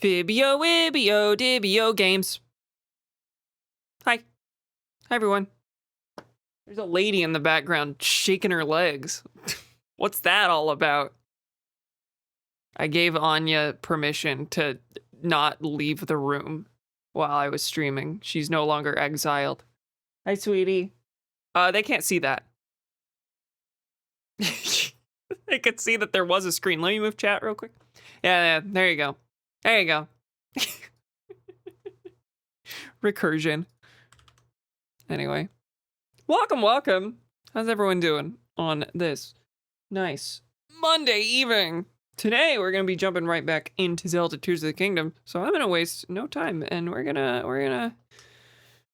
Fibio, Ibio, Dibio games. Hi. Hi, everyone. There's a lady in the background shaking her legs. What's that all about? I gave Anya permission to not leave the room while I was streaming. She's no longer exiled. Hi, sweetie. They can't see that. They could see that there was a screen. Let me move chat real quick. Yeah, there you go. There you go. Recursion. Anyway. Welcome. How's everyone doing on this nice Monday evening? Today we're gonna be jumping right back into Zelda Tears of the Kingdom, so I'm gonna waste no time, and we're gonna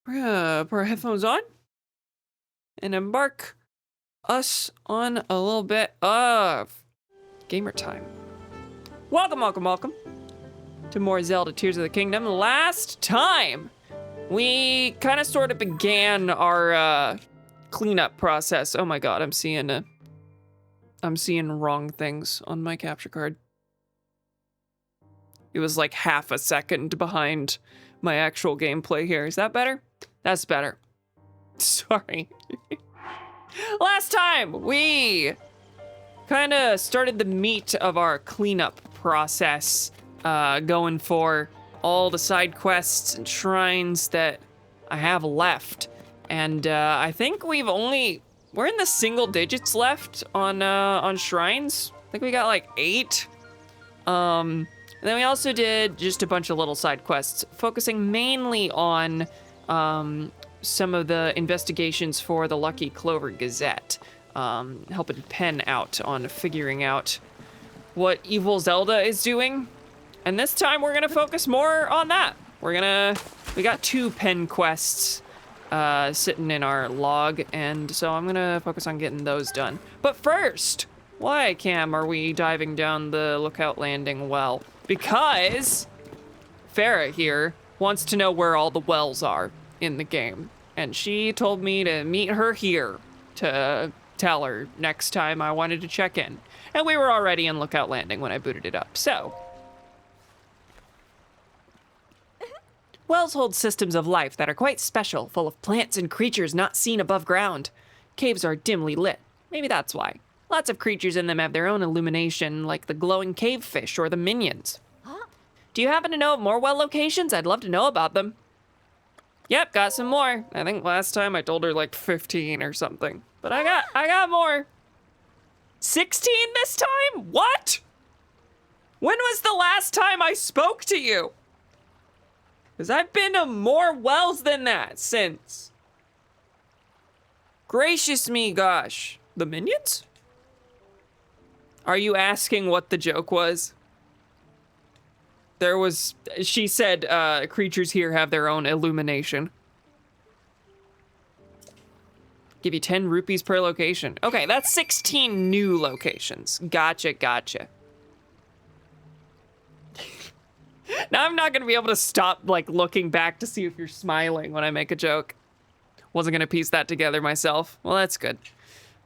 put our headphones on and embark us on a little bit of gamer time. Welcome to more Zelda Tears of the Kingdom. Last time we kind of sort of began our cleanup process. Oh my god, I'm seeing wrong things on my capture card. It was like half a second behind my actual gameplay here. Is that better? That's better. Sorry. Last time we kind of started the meat of our cleanup process, going for all the side quests and shrines that I have left. And I think we're in the single digits left on shrines. I think we got like 8. And then we also did just a bunch of little side quests, focusing mainly on some of the investigations for the Lucky Clover Gazette, helping Pen out on figuring out what evil Zelda is doing. And this time we're gonna focus more on that. We got 2 Pen quests sitting in our log, and so I'm gonna focus on getting those done. But first, why, Cam, are we diving down the Lookout Landing well? Because Farah here wants to know where all the wells are in the game, and she told me to meet her here to tell her next time I wanted to check in. And we were already in Lookout Landing when I booted it up, so. Wells hold systems of life that are quite special, full of plants and creatures not seen above ground. Caves are dimly lit. Maybe that's why. Lots of creatures in them have their own illumination, like the glowing cave fish or the minions. Huh? Do you happen to know of more well locations? I'd love to know about them. Yep, got some more. I think last time I told her like 15 or something. But I got more. 16 this time? What? When was the last time I spoke to you? Because I've been to more wells than that since. Gracious me, gosh. The minions? Are you asking what the joke was? She said, creatures here have their own illumination. Give you 10 rupees per location. Okay, that's 16 new locations. Gotcha. Now I'm not gonna be able to stop like looking back to see if you're smiling when I make a joke. Wasn't gonna piece that together myself. Well, that's good.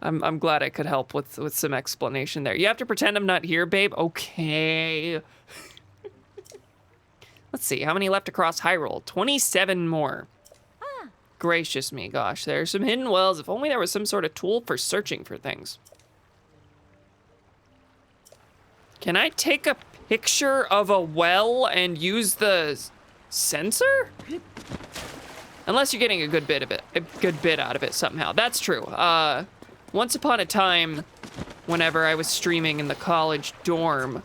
I'm glad I could help with some explanation there. You have to pretend I'm not here, babe. Okay. Let's see, how many left across Hyrule? 27 more. Gracious me, gosh, there's some hidden wells. If only there was some sort of tool for searching for things. Can I take a picture of a well and use the sensor? Unless you're getting a good bit out of it somehow. That's true. Once upon a time, whenever I was streaming in the college dorm,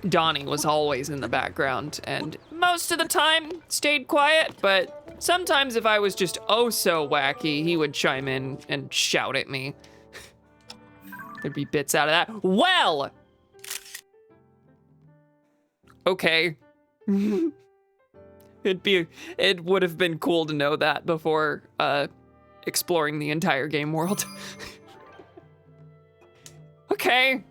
Donnie was always in the background, and most of the time stayed quiet, but sometimes if I was just oh so wacky, he would chime in and shout at me. There'd be bits out of that. Well! Okay. It would have been cool to know that before exploring the entire game world. Okay.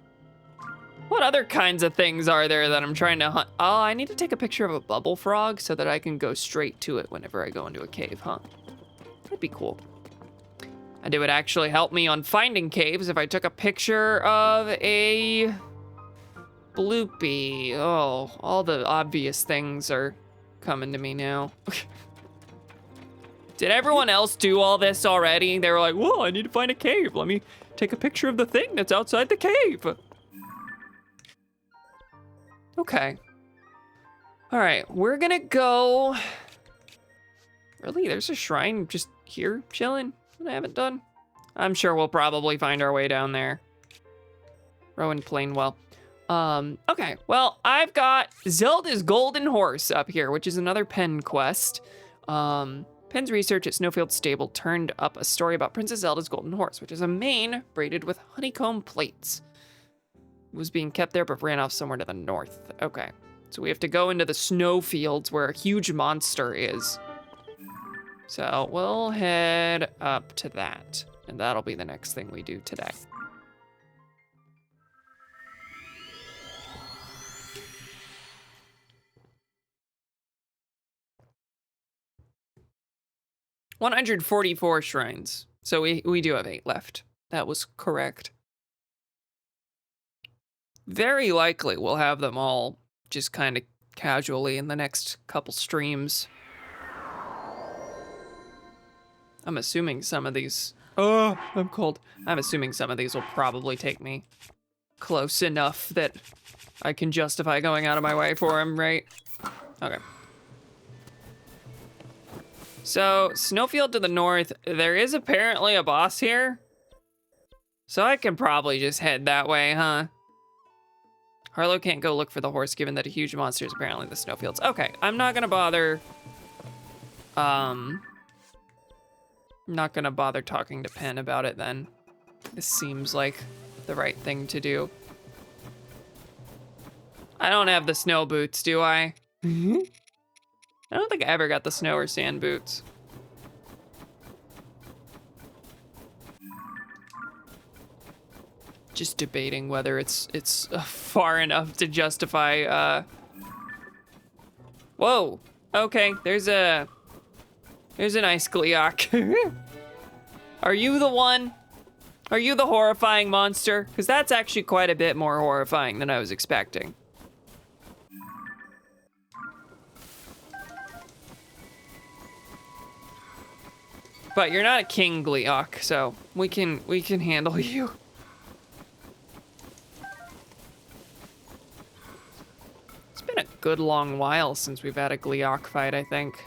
What other kinds of things are there that I'm trying to hunt? Oh, I need to take a picture of a bubble frog so that I can go straight to it whenever I go into a cave, huh? That'd be cool. And it would actually help me on finding caves if I took a picture of a Bloopy. Oh, all the obvious things are coming to me now. Did everyone else do all this already? They were like, whoa, I need to find a cave. Let me take a picture of the thing that's outside the cave. Okay. All right, we're gonna go. Really, there's a shrine just here chilling that I haven't done. I'm sure we'll probably find our way down there. Rowan Plainwell. Okay, well, I've got Zelda's Golden Horse up here, which is another Penn quest. Penn's research at Snowfield Stable turned up a story about Princess Zelda's Golden Horse, which is a mane braided with honeycomb plates. It was being kept there but ran off somewhere to the north. Okay, so we have to go into the snowfields where a huge monster is. So we'll head up to that, and that'll be the next thing we do today. $144 shrines. So we do have 8 left. That was correct. Very likely we'll have them all just kind of casually in the next couple streams. I'm assuming some of these, oh, I'm cold. I'm assuming some of these will probably take me close enough that I can justify going out of my way for them, right? Okay. So, Snowfield to the north, there is apparently a boss here. So I can probably just head that way, huh? Harlow can't go look for the horse given that a huge monster is apparently in the snowfields. Okay, I'm not gonna bother, not gonna bother talking to Penn about it then. This seems like the right thing to do. I don't have the snow boots, do I? I don't think I ever got the snow or sand boots. Just debating whether it's far enough to justify, Whoa, okay, there's a nice Gleeok. Are you the one? Are you the horrifying monster? Because that's actually quite a bit more horrifying than I was expecting. But you're not a king, Gleeok, so we can handle you. It's been a good long while since we've had a Gleeok fight, I think.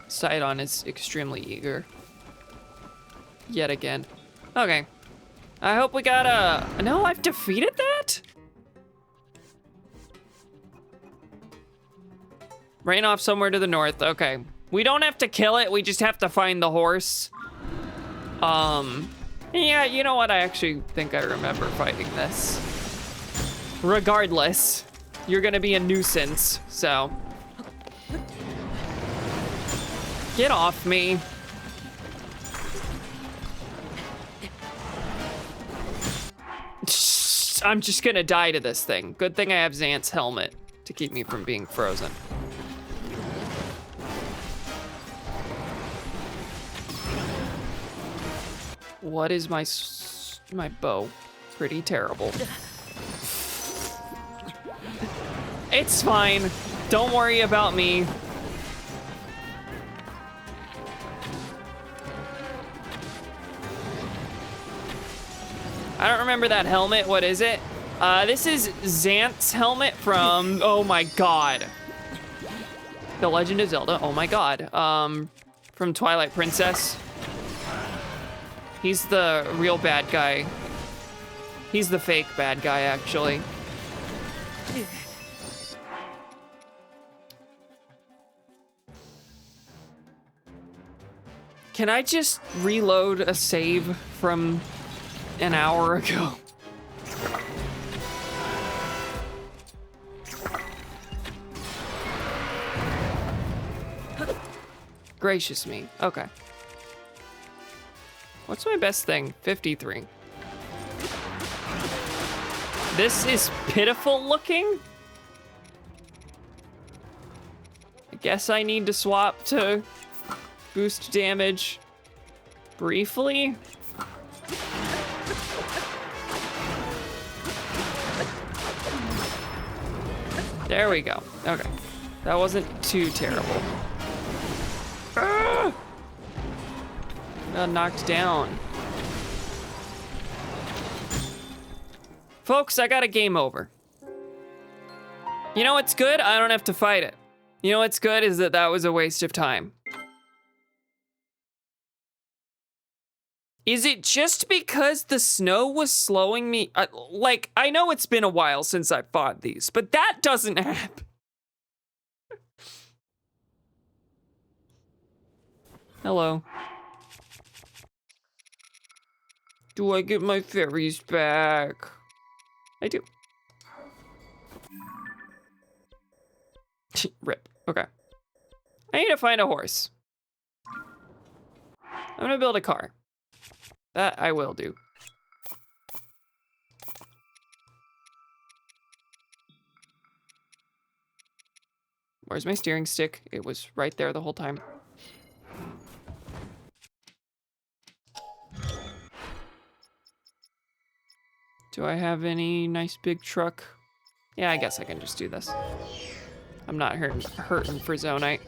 Sidon is extremely eager. Yet again. Okay. I hope we got a... No, I've defeated that? Rain off somewhere to the north. Okay. We don't have to kill it. We just have to find the horse. Yeah, you know what? I actually think I remember fighting this. Regardless, you're gonna be a nuisance, so... Get off me. I'm just gonna die to this thing. Good thing I have Xant's helmet to keep me from being frozen. What is my bow? Pretty terrible. It's fine. Don't worry about me. I don't remember that helmet. What is it? This is Xant's helmet from, oh my god. The Legend of Zelda, oh my god. From Twilight Princess. He's the real bad guy. He's the fake bad guy, actually. Can I just reload a save from an hour ago? Gracious me. Okay. What's my best thing? 53. This is pitiful looking? I Guess I need to swap to boost damage briefly. There we go. Okay. That wasn't too terrible. Ah! Got knocked down. Folks, I got a game over. You know what's good? I don't have to fight it. You know what's good is that was a waste of time. Is it just because the snow was slowing me? Like, I know it's been a while since I fought these, but that doesn't happen. Hello. Do I get my fairies back? I do. Rip. Okay. I need to find a horse. I'm gonna build a car. That I will do. Where's my steering stick? It was right there the whole time. Do I have any nice big truck? Yeah, I guess I can just do this. I'm not hurting for Zonite.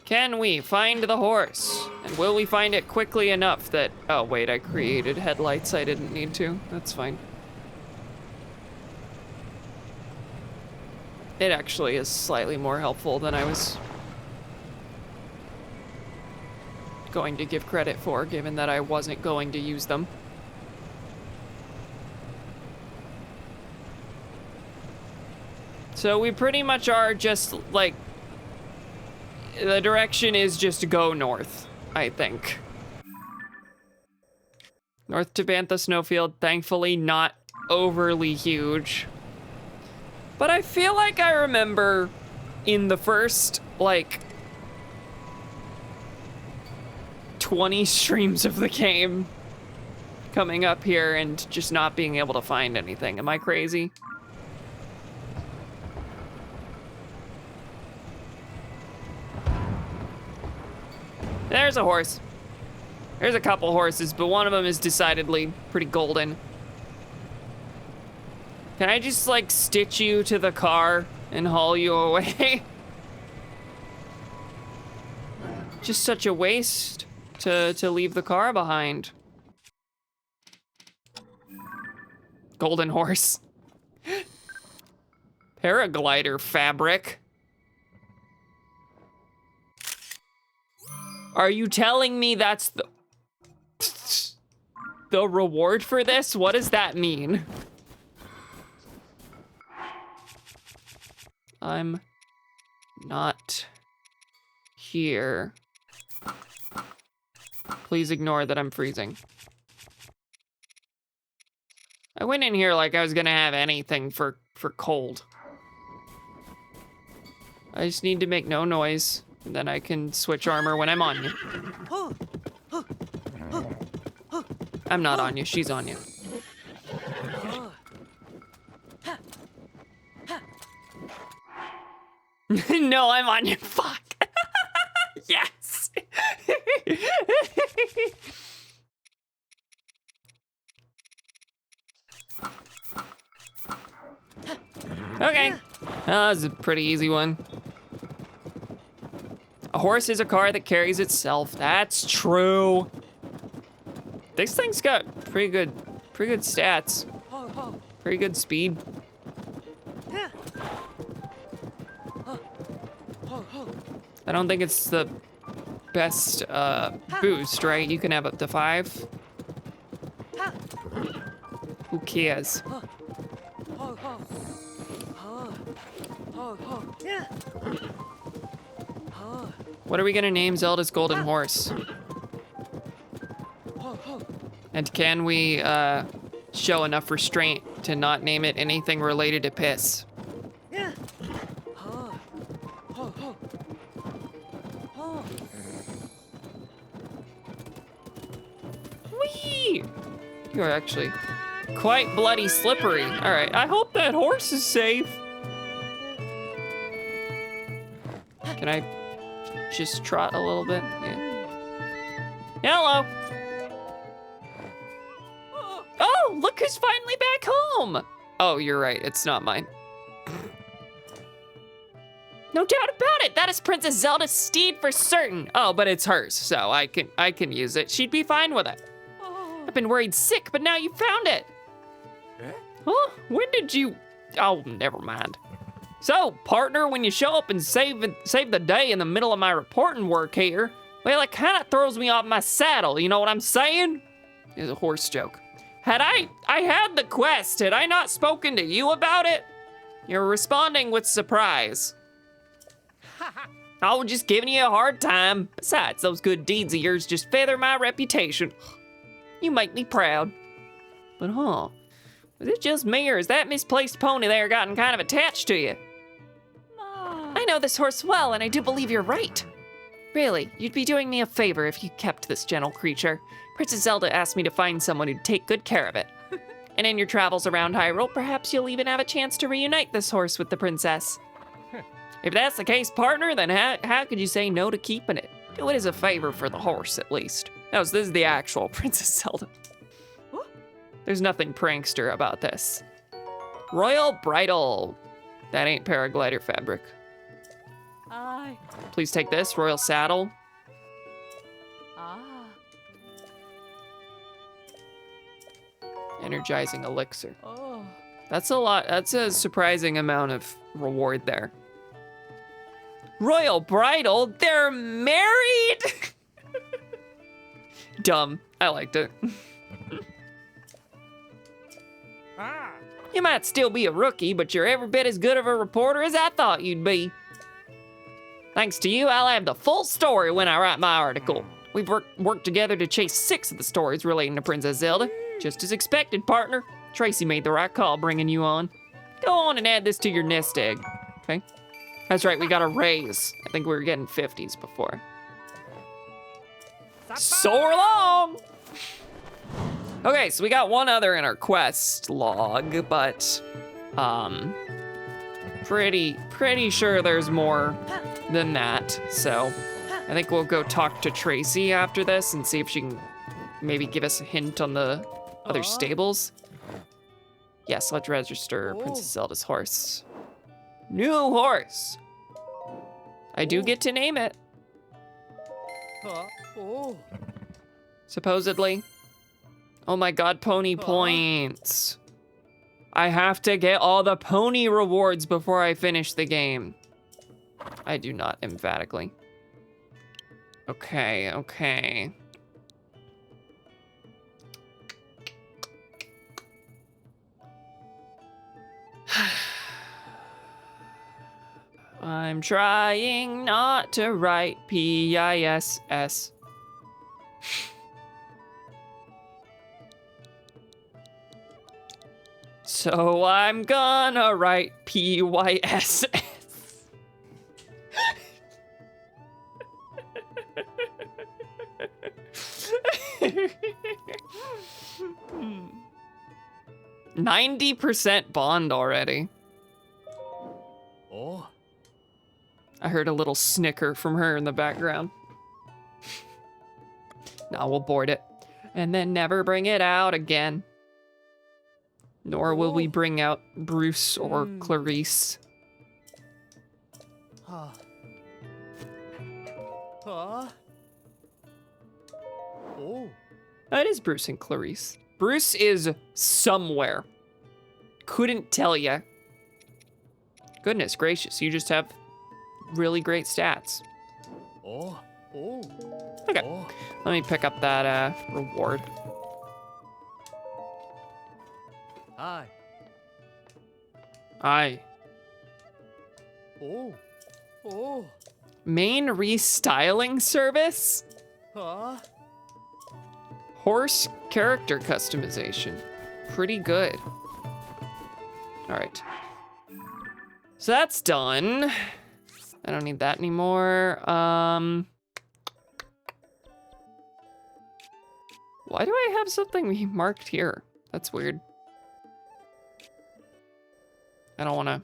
Can we find the horse? And will we find it quickly enough that... Oh, wait, I created headlights I didn't need to. That's fine. It actually is slightly more helpful than I was going to give credit for, given that I wasn't going to use them. So we pretty much are just, like, the direction is just to go north, I think. North to Bantha Snowfield, thankfully not overly huge. But I feel like I remember in the first, like, 20 streams of the game coming up here and just not being able to find anything. Am I crazy? There's a horse. There's a couple horses, but one of them is decidedly pretty golden. Can I just, like, stitch you to the car and haul you away? Just such a waste to leave the car behind. Golden horse. Paraglider fabric. Are you telling me that's the reward for this? What does that mean? I'm not here. Please ignore that I'm freezing. I went in here like I was gonna have anything for cold. I just need to make no noise, and then I can switch armor when I'm on you. I'm not on you, she's on you. No, I'm on you, fuck. Yes. Okay, that was a pretty easy one. A horse is a car that carries itself. That's true. This thing's got pretty good stats. Pretty good speed. I don't think it's the best boost, right? You can have up to 5. Who cares? What are we gonna name Zelda's golden horse? And can we show enough restraint to not name it anything related to piss? Whee! You are actually quite bloody slippery. All right, I hope that horse is safe. Can I just trot a little bit? Yeah. Hello. Oh, look who's finally back home. Oh, you're right, it's not mine. No doubt about it, that is Princess Zelda's steed for certain. Oh, but it's hers, so I can use it. She'd be fine with it. I've been worried sick, but now you found it. Huh? When did you? Oh, never mind. So, partner, when you show up and save the day in the middle of my reporting work here, well, it kind of throws me off my saddle. You know what I'm saying? It's a horse joke. I had the quest. Had I not spoken to you about it? You're responding with surprise. I was just giving you a hard time. Besides, those good deeds of yours just feather my reputation. You make me proud. But was it just me, or is that misplaced pony there gotten kind of attached to you? I know this horse well, and I do believe you're right. Really, you'd be doing me a favor if you kept this gentle creature. Princess Zelda asked me to find someone who'd take good care of it. And in your travels around Hyrule, perhaps you'll even have a chance to reunite this horse with the princess. If that's the case, partner, then how could you say no to keeping it? Do it as a favor for the horse, at least. No, so this is the actual Princess Zelda. There's nothing prankster about this. Royal Bridle. That ain't paraglider fabric. Aye. Please take this, Royal Saddle. Energizing elixir. Oh. That's a lot, that's a surprising amount of reward there. Royal Bridal, they're married? Dumb, I liked it. You might still be a rookie, but you're every bit as good of a reporter as I thought you'd be. Thanks to you, I'll have the full story when I write my article. We've worked together to chase 6 of the stories relating to Princess Zelda. Just as expected, partner. Tracy made the right call bringing you on. Go on and add this to your nest egg, okay? That's right, we got a raise. I think we were getting 50s before. Soar along! Okay, so we got one other in our quest log, but pretty sure there's more than that. So I think we'll go talk to Tracy after this and see if she can maybe give us a hint on the other stables. Yes, let's register Princess Zelda's horse. New horse. I do get to name it. Supposedly. Oh my god, pony points. I have to get all the pony rewards before I finish the game. I do not, emphatically. Okay. I'm trying not to write PISS. So I'm gonna write PYSS. Hmm. 90% bond already. Oh. I heard a little snicker from her in the background. Now we'll board it and then never bring it out again. Nor will we bring out Bruce or Clarice. That is Bruce and Clarice. Bruce is somewhere. Couldn't tell ya. Goodness gracious, you just have really great stats. Okay, let me pick up that reward. Aye. Main restyling service? Horse character customization. Pretty good. All right. So that's done. I don't need that anymore. Why do I have something marked here? That's weird. I don't want to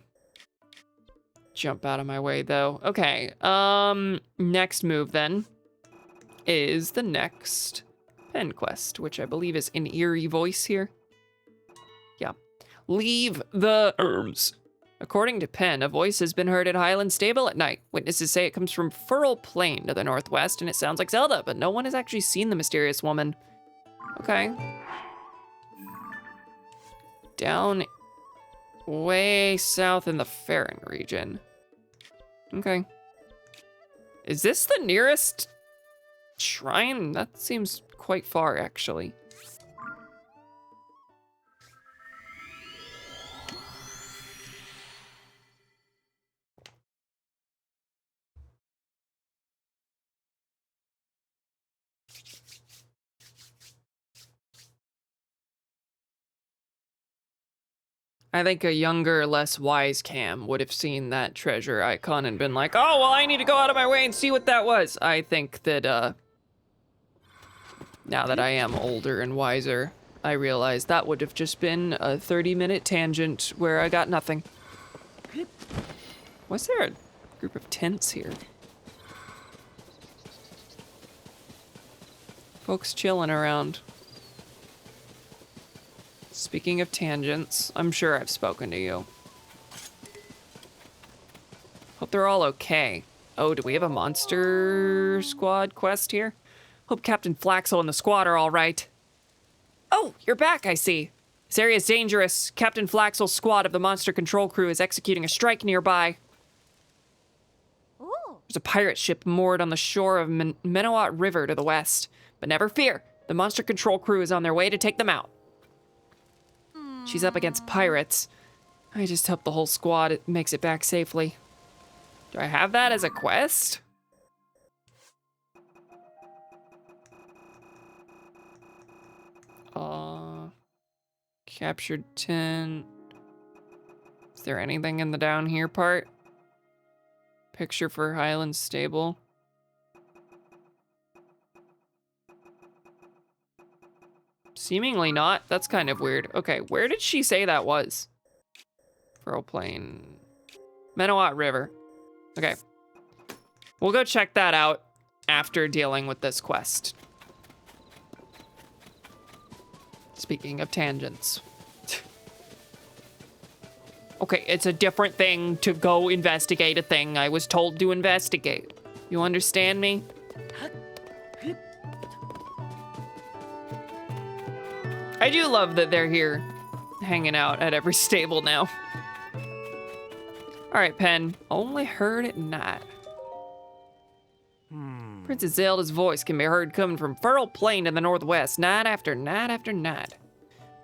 jump out of my way though. Okay, next move then is the next pen quest, which I believe is an eerie voice here. Yeah. Leave the herbs. According to Penn, a voice has been heard at Highland Stable at night. Witnesses say it comes from Furl Plain to the northwest, and it sounds like Zelda, but no one has actually seen the mysterious woman. Okay. Down way south in the Farron region. Okay. Is this the nearest shrine? That seems quite far, actually. I think a younger, less wise Cam would have seen that treasure icon and been like, oh, well, I need to go out of my way and see what that was. I think that, now that I am older and wiser, I realize that would have just been a 30-minute tangent where I got nothing. Was there a group of tents here? Folks chilling around. Speaking of tangents, I'm sure I've spoken to you. Hope they're all okay. Oh, do we have a monster squad quest here? Hope Captain Flaxel and the squad are all right. Oh, you're back, I see. This area is dangerous. Captain Flaxel's squad of the monster control crew is executing a strike nearby. Ooh. There's a pirate ship moored on the shore of Menowat River to the west. But never fear, the monster control crew is on their way to take them out. She's up against pirates. I just hope the whole squad makes it back safely. Do I have that as a quest? Captured 10. Is there anything in the down here part? Picture for Highland Stable. Seemingly not. That's kind of weird. Okay, where did she say that was? Furl Plain. Menowat River. Okay. We'll go check that out after dealing with this quest. Speaking of tangents. Okay, it's a different thing to go investigate a thing I was told to investigate. You understand me? I do love that they're here hanging out at every stable now. All right, Pen. Only heard at night. Princess Zelda's voice can be heard coming from Furl Plain in the northwest, night after night after night.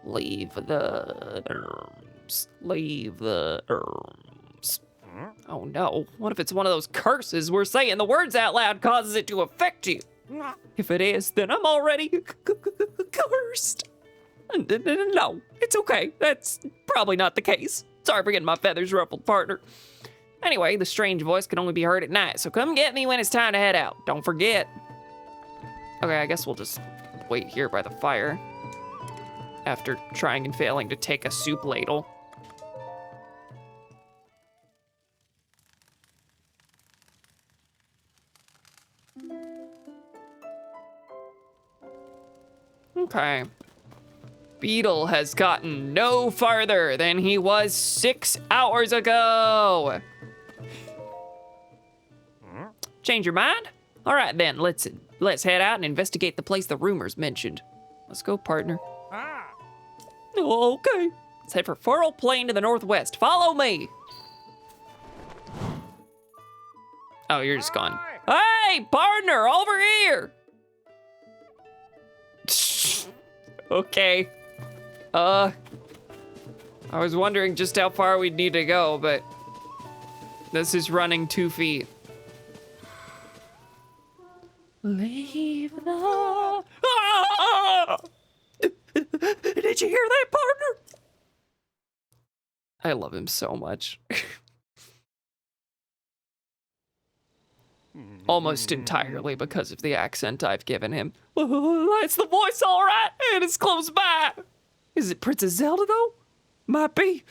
Leave the herbs. Leave the herbs. Oh no, what if it's one of those curses where saying the words out loud causes it to affect you? If it is, then I'm already cursed. No, it's okay. That's probably not the case. Sorry for getting my feathers ruffled, partner. Anyway, the strange voice can only be heard at night, so come get me when it's time to head out. Don't forget. Okay, I guess we'll just wait here by the fire after trying and failing to take a soup ladle. Okay. Beetle has gotten no farther than he was 6 hours ago. Change your mind? All right then, let's head out and investigate the place the rumors mentioned. Let's go, partner. Oh, okay. Let's head for Furl Plain to the northwest. Follow me. Oh, you're just gone. Hey, partner, over here. Okay. I was wondering just how far we'd need to go, but this is running 2 feet. Leave the... Ah! Did you hear that, partner? I love him so much. Almost entirely because of the accent I've given him. That's the voice, all right, and it's close by. Is it Princess Zelda, though? Might be.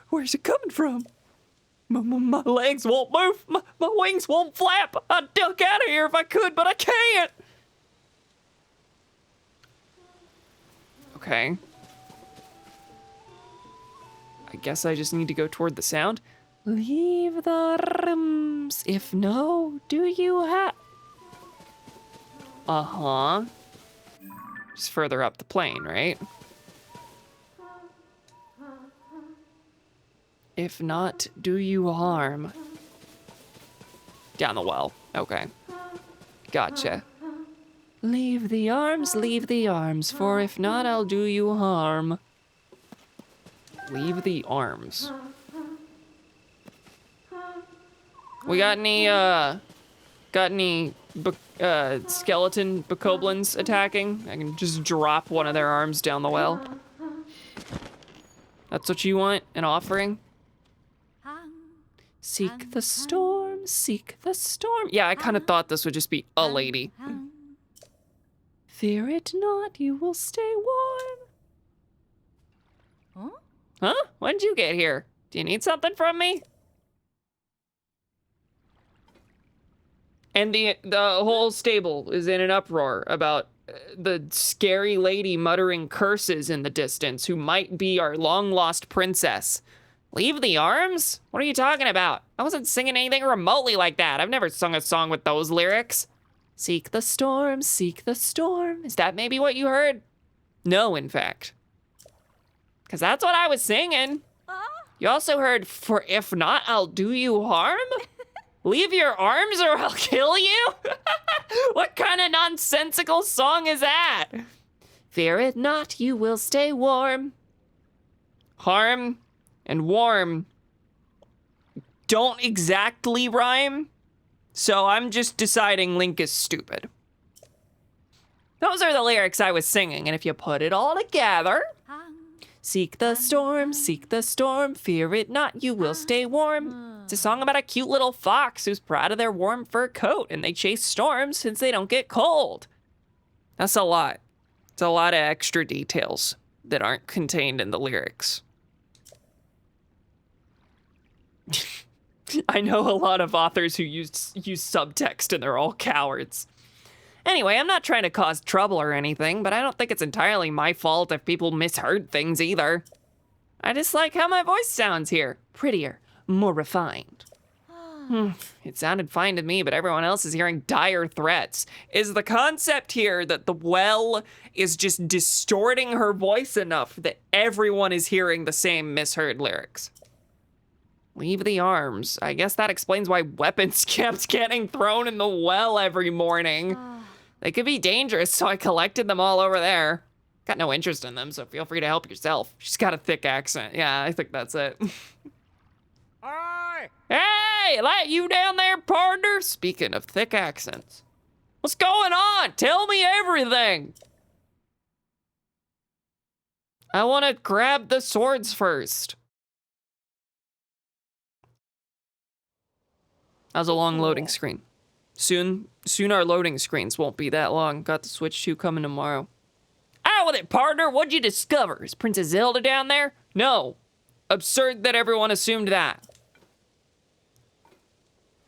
Where's it coming from? My legs won't move. My wings won't flap. I'd duck out of here if I could, but I can't. Okay. I guess I just need to go toward the sound. Leave the rooms. If no, do you have... Uh-huh. Just further up the plane, right? If not, do you harm? Down the well. Okay. Gotcha. Leave the arms, for if not, I'll do you harm. Leave the arms. We got any skeleton bokoblins attacking? I can just drop one of their arms down the well. That's what you want? An offering? Seek the storm, seek the storm. Yeah, I kind of thought this would just be a lady. Fear it not, you will stay warm. Huh? When did you get here? Do you need something from me? And the whole stable is in an uproar about the scary lady muttering curses in the distance who might be our long-lost princess. Leave the arms? What are you talking about? I wasn't singing anything remotely like that. I've never sung a song with those lyrics. Seek the storm, seek the storm. Is that maybe what you heard? No, in fact. Because that's what I was singing. You also heard, for if not, I'll do you harm? Leave your arms or I'll kill you? What kind of nonsensical song is that? Fear it not, you will stay warm. Harm and warm don't exactly rhyme, so I'm just deciding Link is stupid. Those are the lyrics I was singing, and if you put it all together, seek the storm, fear it not, you will stay warm. It's a song about a cute little fox who's proud of their warm fur coat, and they chase storms since they don't get cold. That's a lot. It's a lot of extra details that aren't contained in the lyrics. I know a lot of authors who use subtext and they're all cowards. Anyway, I'm not trying to cause trouble or anything, but I don't think it's entirely my fault if people misheard things either. I just like how my voice sounds here. Prettier, more refined. It sounded fine to me, but everyone else is hearing dire threats. Is the concept here that the well is just distorting her voice enough that everyone is hearing the same misheard lyrics? Leave the arms. I guess that explains why weapons kept getting thrown in the well every morning. They could be dangerous, so I collected them all over there. Got no interest in them, so feel free to help yourself. She's got a thick accent. Yeah, I think that's it. Hi! Hey, that you down there, partner? Speaking of thick accents. What's going on? Tell me everything. I want to grab the swords first. That was a long loading screen. Soon our loading screens won't be that long. Got the Switch 2 coming tomorrow. Out with it, partner! What'd you discover? Is Princess Zelda down there? No. Absurd that everyone assumed that.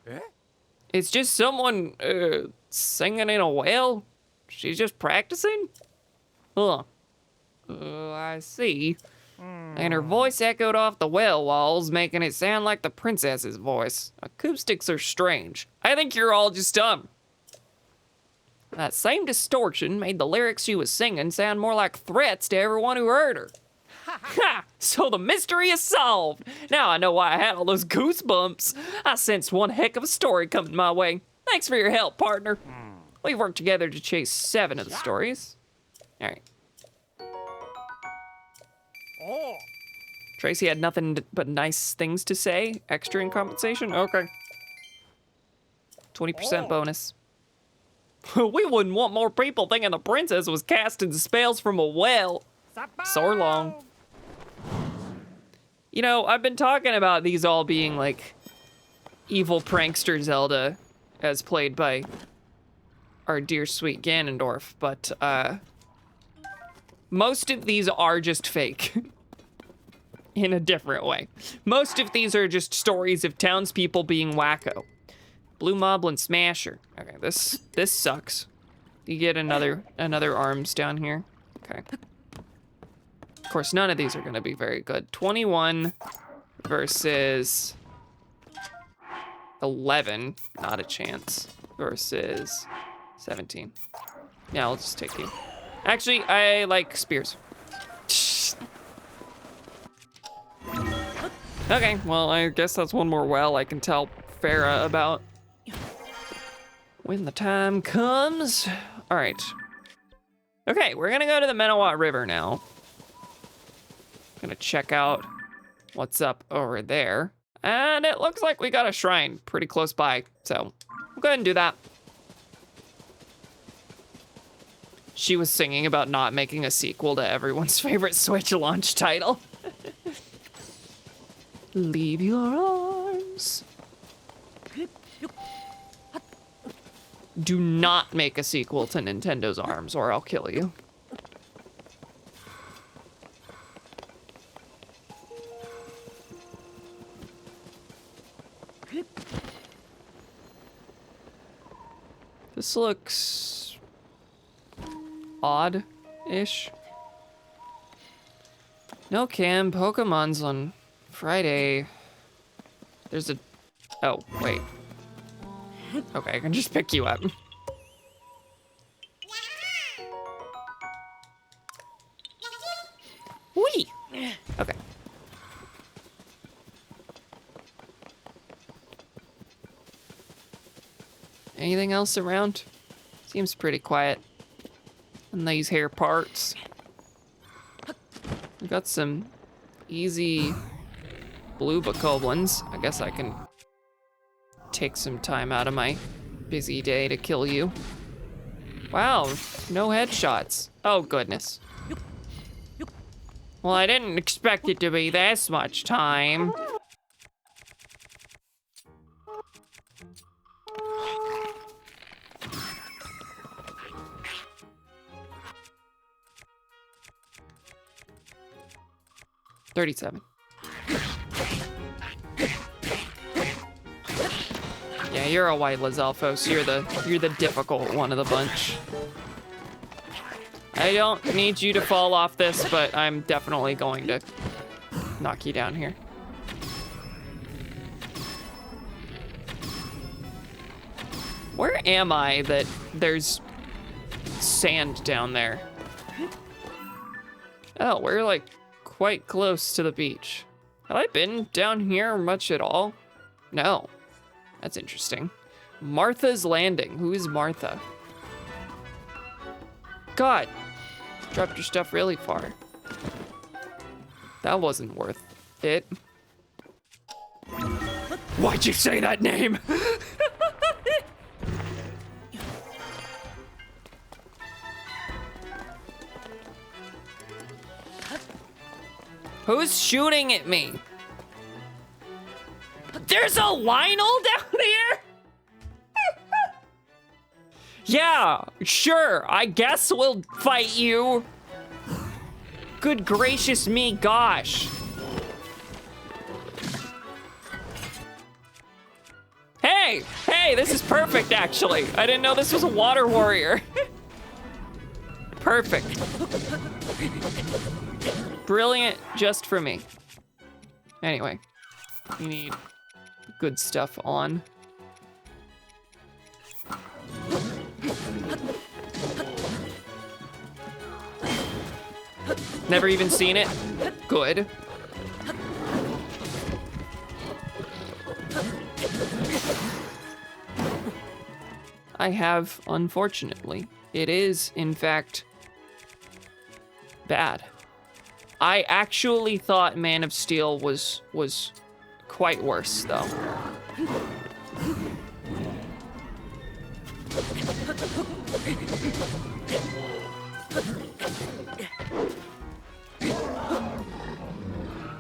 Eh? It's just someone, singing in a whale? She's just practicing? Huh. I see. And her voice echoed off the well walls, making it sound like the princess's voice. Acoustics are strange. I think you're all just dumb. That same distortion made the lyrics she was singing sound more like threats to everyone who heard her. Ha! So the mystery is solved. Now I know why I had all those goosebumps. I sensed one heck of a story coming my way. Thanks for your help, partner. We've worked together to chase 7 of the stories. All right. Oh! Tracy had nothing but nice things to say. Extra in compensation? Okay. 20% bonus. We wouldn't want more people thinking the princess was casting spells from a well. So long. You know, I've been talking about these all being like evil prankster Zelda as played by our dear sweet Ganondorf, but most of these are just fake. in a different way. Most of these are just stories of townspeople being wacko. Blue Moblin Smasher. Okay, this sucks. You get another arms down here. Okay. Of course, none of these are gonna be very good. 21 versus 11, not a chance, versus 17. Yeah, I'll just take you. Actually, I like spears. Okay, well, I guess that's one more well I can tell Farah about when the time comes. All right. Okay, we're gonna go to the Menawat River now. Gonna check out what's up over there. And it looks like we got a shrine pretty close by, so we'll go ahead and do that. She was singing about not making a sequel to everyone's favorite Switch launch title. Leave your arms. Do not make a sequel to Nintendo's Arms or I'll kill you. This looks odd-ish. No Cam, Pokemon's on Friday. There's a, oh, wait. Okay, I can just pick you up. Whee! Okay. Anything else around? Seems pretty quiet. And these hair parts. We got some easy blue bokoblins. I guess I can take some time out of my busy day to kill you. Wow, no headshots. Oh goodness. Well, I didn't expect it to be this much time. $37. Yeah, you're a white Lizalfos. You're the difficult one of the bunch. I don't need you to fall off this, but I'm definitely going to knock you down here. Where am I that there's sand down there? Oh, we're like quite close to the beach. Have I been down here much at all? No. That's interesting. Martha's Landing. Who is Martha? God, dropped your stuff really far. That wasn't worth it. Why'd you say that name? Who's shooting at me? There's a Lionel down here? Yeah, sure, I guess we'll fight you. Good gracious me, gosh. Hey, this is perfect actually. I didn't know this was a water warrior. Perfect. Brilliant just for me. Anyway, we need good stuff on. Never even seen it? Good. I have, unfortunately. It is, in fact, bad. I actually thought Man of Steel was quite worse, though.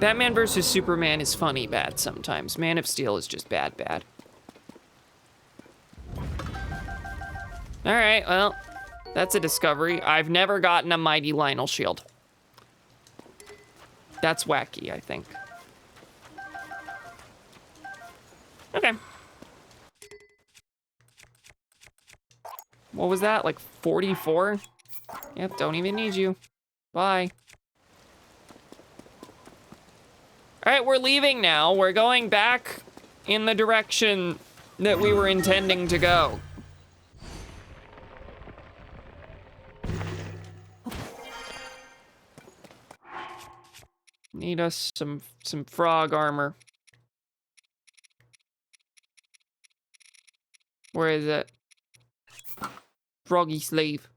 Batman versus Superman is funny bad sometimes. Man of Steel is just bad. All right, well, that's a discovery. I've never gotten a Mighty Lionel shield. That's wacky, I think. Okay. What was that, like 44? Yep, don't even need you. Bye. All right, we're leaving now. We're going back in the direction that we were intending to go. Need us some frog armor. Where is it? Froggy sleeve.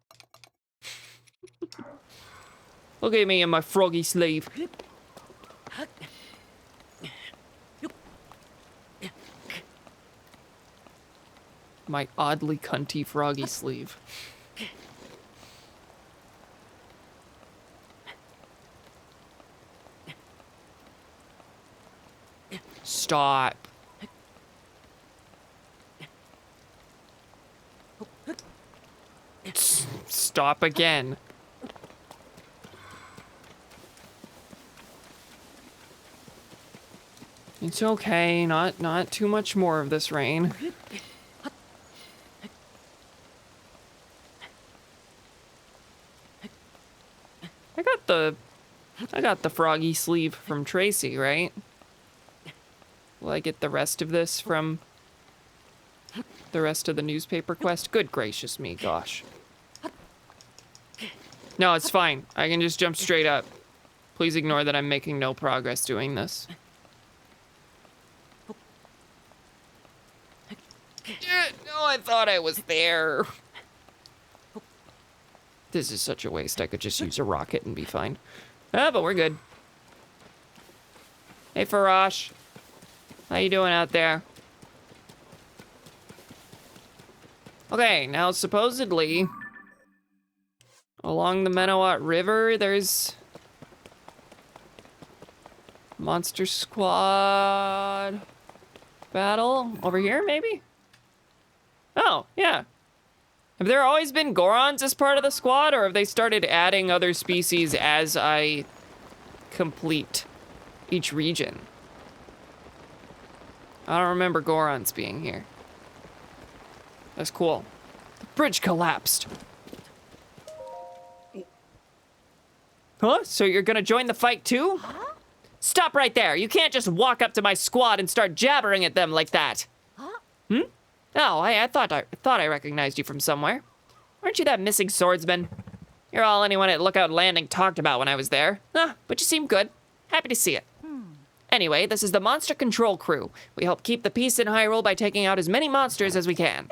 Look at me in my froggy sleeve. My oddly cunty froggy sleeve. Stop. Stop again. It's okay, not too much more of this rain. I got the froggy sleeve from Tracy, right? Will I get the rest of this from the rest of the newspaper quest? Good gracious me, gosh. No, it's fine. I can just jump straight up. Please ignore that I'm making no progress doing this. No, I thought I was there. This is such a waste. I could just use a rocket and be fine. Ah, but we're good. Hey, Farash. How you doing out there? Okay, now supposedly along the Menawat River, there's Monster Squad battle over here, maybe? Oh, yeah. Have there always been Gorons as part of the squad, or have they started adding other species as I complete each region? I don't remember Gorons being here. That's cool. The bridge collapsed. Huh? So you're gonna join the fight too? Huh? Stop right there. You can't just walk up to my squad and start jabbering at them like that. Huh? Hmm? Oh, I thought I recognized you from somewhere. Aren't you that missing swordsman? You're all anyone at Lookout Landing talked about when I was there. But you seem good. Happy to see it. Anyway, this is the Monster Control Crew. We help keep the peace in Hyrule by taking out as many monsters as we can.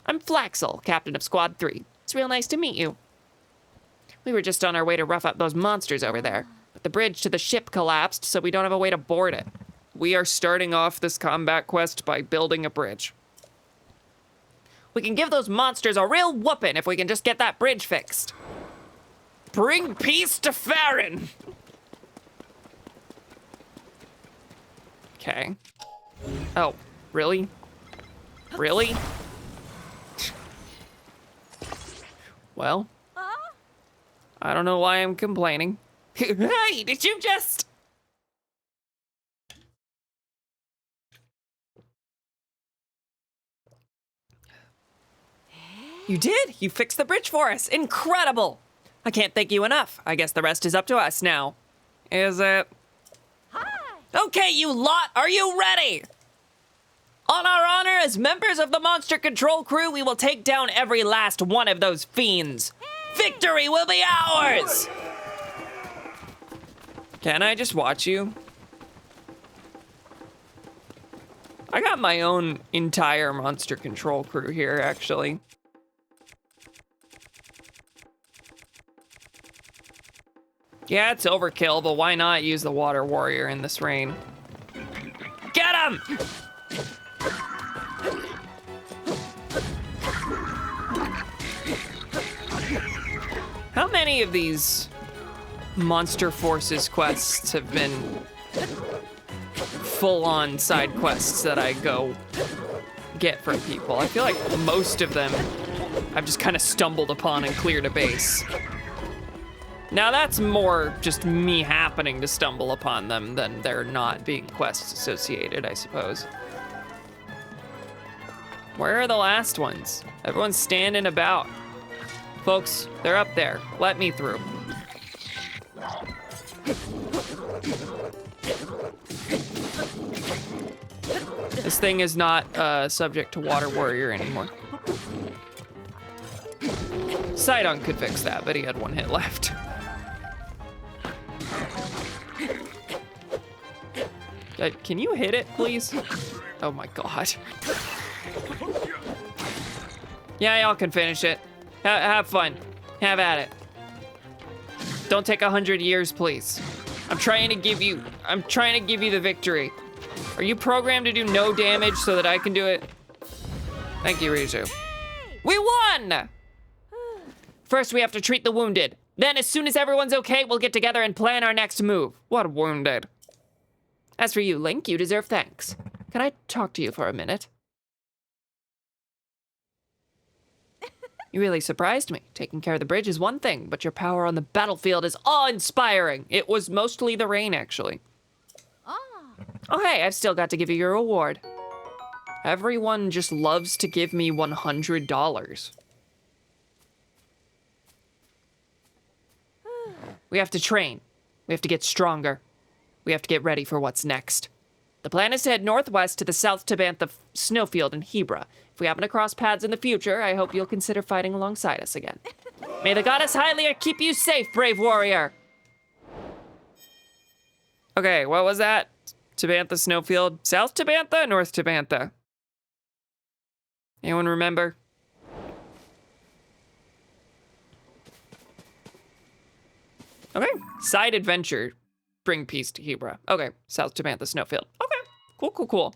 I'm Flaxel, captain of Squad 3. It's real nice to meet you. We were just on our way to rough up those monsters over there, but the bridge to the ship collapsed, so we don't have a way to board it. We are starting off this combat quest by building a bridge. We can give those monsters a real whooping if we can just get that bridge fixed. Bring peace to Farron! Okay. Oh, really? Really? Well, I don't know why I'm complaining. Hey, did you just... You did? You fixed the bridge for us. Incredible! I can't thank you enough. I guess the rest is up to us now. Is it? Hi! Okay, you lot, are you ready? On our honor as members of the Monster Control Crew, we will take down every last one of those fiends. Hey! Victory will be ours! Can I just watch you? I got my own entire Monster Control Crew here, actually. Yeah, it's overkill, but why not use the Water Warrior in this rain? Get him! How many of these Monster Forces quests have been full-on side quests that I go get from people? I feel like most of them I've just kind of stumbled upon and cleared a base. Now that's more just me happening to stumble upon them than there not being quests associated, I suppose. Where are the last ones? Everyone's standing about. Folks, they're up there. Let me through. This thing is not subject to Water Warrior anymore. Sidon could fix that, but he had 1 hit left. Can you hit it, please? Oh my god. Yeah, y'all can finish it. Have fun. Have at it. Don't take 100 years, please. I'm trying to give you the victory. Are you programmed to do no damage so that I can do it? Thank you, Rizu. We won! First, we have to treat the wounded. Then, as soon as everyone's okay, we'll get together and plan our next move. What wounded? As for you, Link, you deserve thanks. Can I talk to you for a minute? You really surprised me. Taking care of the bridge is one thing, but your power on the battlefield is awe-inspiring. It was mostly the rain, actually. Oh, hey, I've still got to give you your reward. Everyone just loves to give me $100. We have to train. We have to get stronger. We have to get ready for what's next. The plan is to head northwest to the South Tabantha snowfield in Hebra. If we happen to cross paths in the future, I hope you'll consider fighting alongside us again. May the goddess Hylia keep you safe, brave warrior! Okay, what was that? Tabantha snowfield? South Tabantha? North Tabantha? Anyone remember? Okay, side adventure. Bring peace to Hebra. Okay, South Tabantha snowfield. Okay, cool.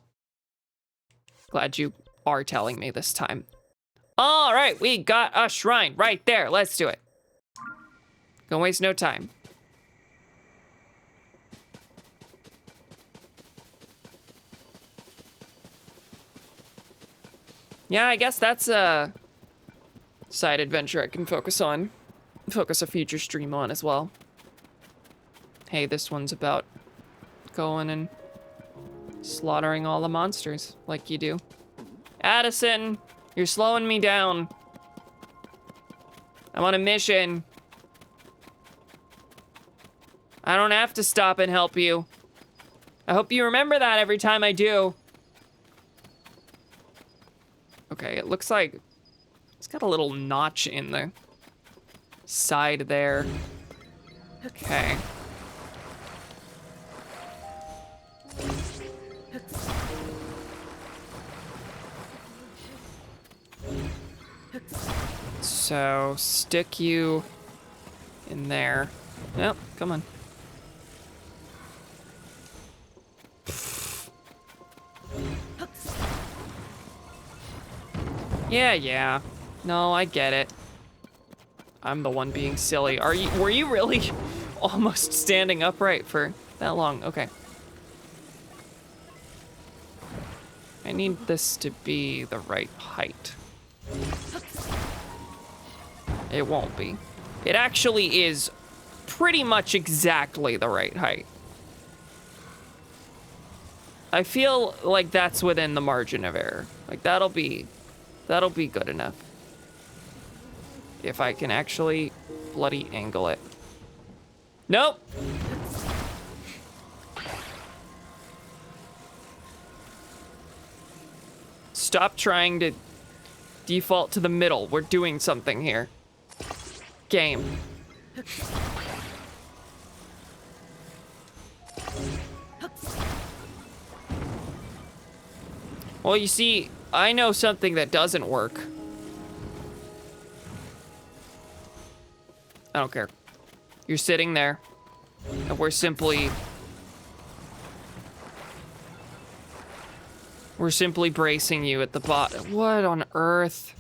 Glad you are telling me this time. All right, we got a shrine right there. Let's do it. Don't waste no time. Yeah, I guess that's a side adventure I can focus a future stream on as well. Hey, this one's about going and slaughtering all the monsters, like you do. Addison, you're slowing me down. I'm on a mission. I don't have to stop and help you. I hope you remember that every time I do. Okay, it looks like it's got a little notch in the side there. Okay. So, stick you in there. Yep, come on. Yeah. No, I get it. I'm the one being silly. Were you really almost standing upright for that long? Okay. I need this to be the right height. It won't be. It actually is pretty much exactly the right height. I feel like that's within the margin of error. Like that'll be good enough. If I can actually bloody angle it. Nope. Stop trying to default to the middle. We're doing something here. Game. Well, you see, I know something that doesn't work. I don't care. You're sitting there, and we're simply bracing you at the bottom. What on earth?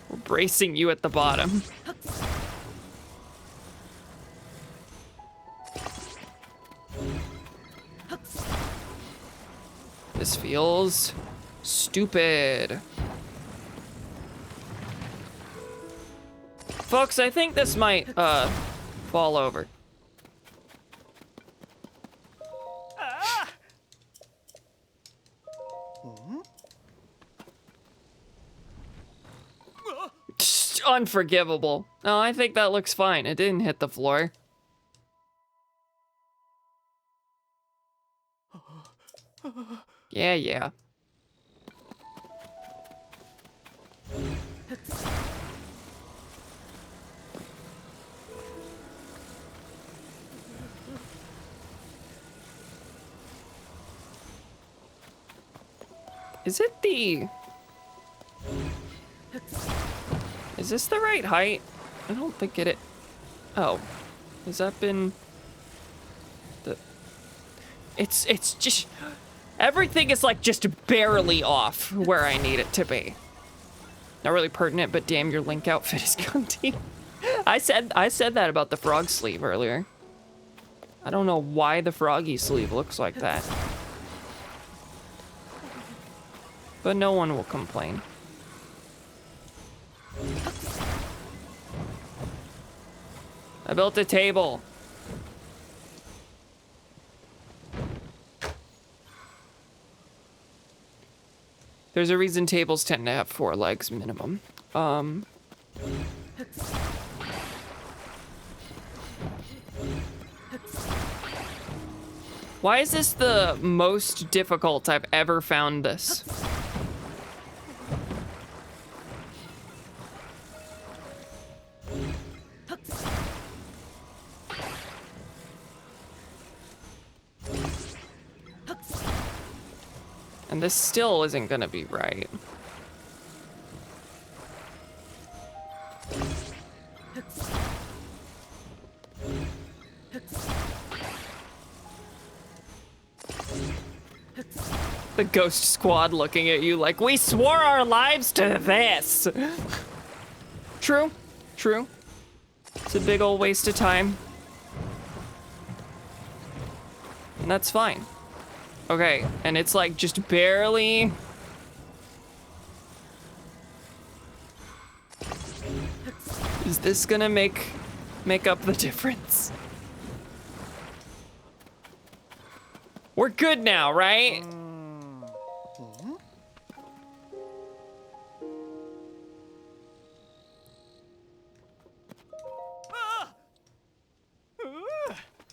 We're bracing you at the bottom. This feels stupid. Folks, I think this might, fall over. Unforgivable. No, I think that looks fine. It didn't hit the floor. Yeah. Is it the... Is this the right height? I don't think it... Oh. Has that been... The... It's just... Everything is like just barely off where I need it to be. Not really pertinent, but damn, your Link outfit is gunty. I said that about the frog sleeve earlier. I don't know why the froggy sleeve looks like that. But no one will complain. I built a table. There's a reason tables tend to have 4 legs minimum. Why is this the most difficult I've ever found this? And this still isn't gonna be right. The ghost squad looking at you like, we swore our lives to this. True. It's a big old waste of time. And that's fine. Okay, and it's like just barely... Is this gonna make up the difference? We're good now, right?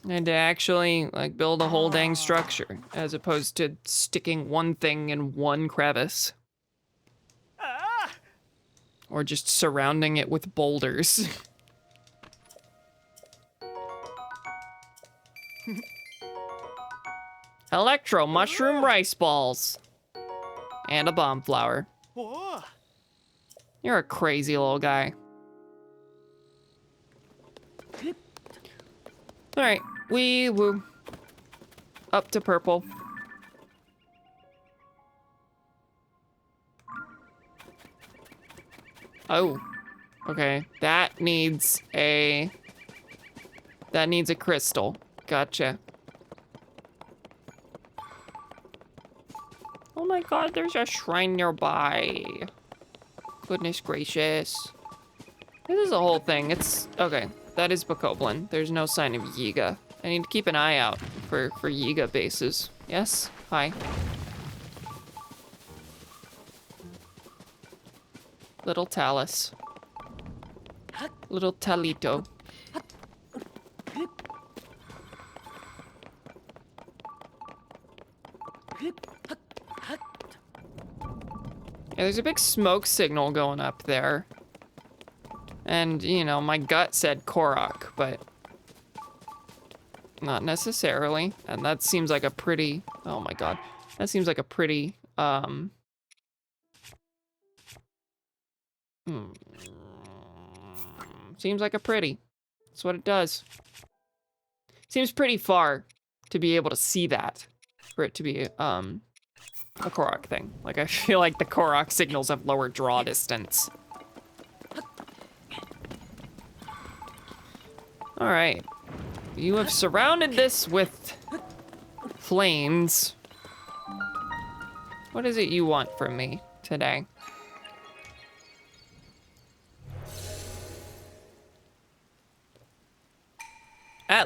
And to actually, like, build a whole dang structure, as opposed to sticking one thing in one crevice. Or just surrounding it with boulders. Electro mushroom rice balls. And a bomb flower. You're a crazy little guy. All right, wee woo. Up to purple. Oh, okay. That needs a crystal. Gotcha. Oh my god, there's a shrine nearby. Goodness gracious. This is a whole thing. It's okay. That is Bokoblin. There's no sign of Yiga. I need to keep an eye out for Yiga bases. Yes? Hi. Little Talus. Little Talito. Yeah, there's a big smoke signal going up there. And, you know, my gut said Korok, but not necessarily. And that seems like a pretty, oh my god. That seems like a pretty, seems like a pretty. That's what it does. Seems pretty far to be able to see that, for it to be, a Korok thing. Like, I feel like the Korok signals have lower draw distance. All right, you have surrounded this with flames. What is it you want from me today?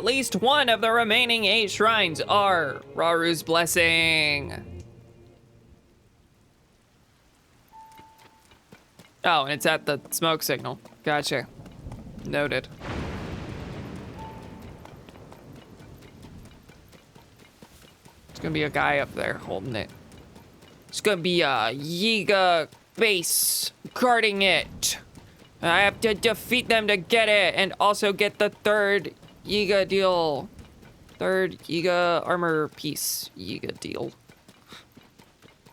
least one of the remaining 8 shrines are Raru's Blessing. Oh, and it's at the smoke signal. Gotcha. Noted. There's gonna be a guy up there holding it. It's gonna be a Yiga base guarding it. I have to defeat them to get it and also get the 3rd Yiga deal. 3rd Yiga armor piece Yiga deal.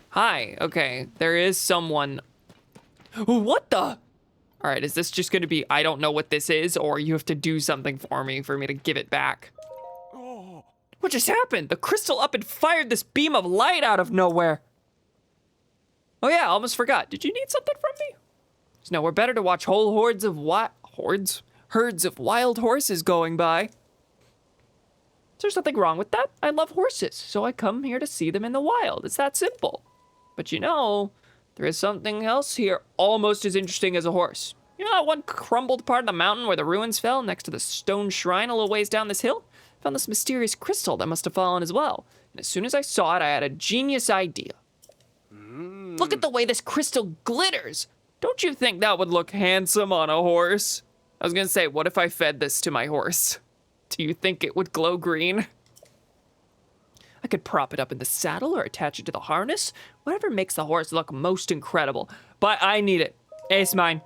Hi, okay, there is someone. What the? All right, is this just gonna be, I don't know what this is, or you have to do something for me to give it back? What just happened? The crystal up and fired this beam of light out of nowhere. Oh yeah, I almost forgot. Did you need something from me? It's nowhere better to watch whole herds of wild horses going by. There's nothing wrong with that. I love horses, so I come here to see them in the wild. It's that simple. But you know, there is something else here almost as interesting as a horse. You know that one crumbled part of the mountain where the ruins fell next to the stone shrine a little ways down this hill? I found this mysterious crystal that must have fallen as well. And as soon as I saw it, I had a genius idea. Look at the way this crystal glitters. Don't you think that would look handsome on a horse? I was gonna say, what if I fed this to my horse? Do you think it would glow green? I could prop it up in the saddle or attach it to the harness. Whatever makes the horse look most incredible. But I need it. Ace mine.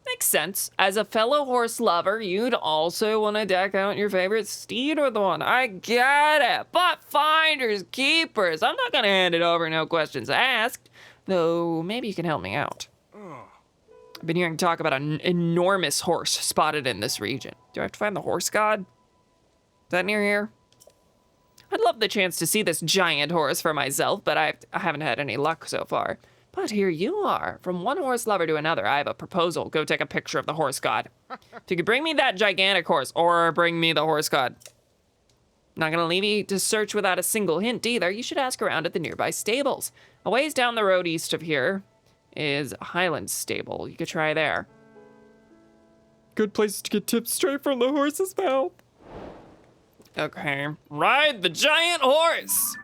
Makes sense. As a fellow horse lover, you'd also want to deck out your favorite steed or the one. I get it. But finders, keepers. I'm not going to hand it over, no questions asked. Though, maybe you can help me out. I've been hearing talk about an enormous horse spotted in this region. Do I have to find the horse god? Is that near here? I'd love the chance to see this giant horse for myself, but I haven't had any luck so far. But here you are. From one horse lover to another, I have a proposal. Go take a picture of the horse god. If you could bring me that gigantic horse, or bring me the horse god. Not gonna leave you to search without a single hint either. You should ask around at the nearby stables. A ways down the road east of here is Highland Stable. You could try there. Good place to get tips straight from the horse's mouth. Okay, ride the giant horse!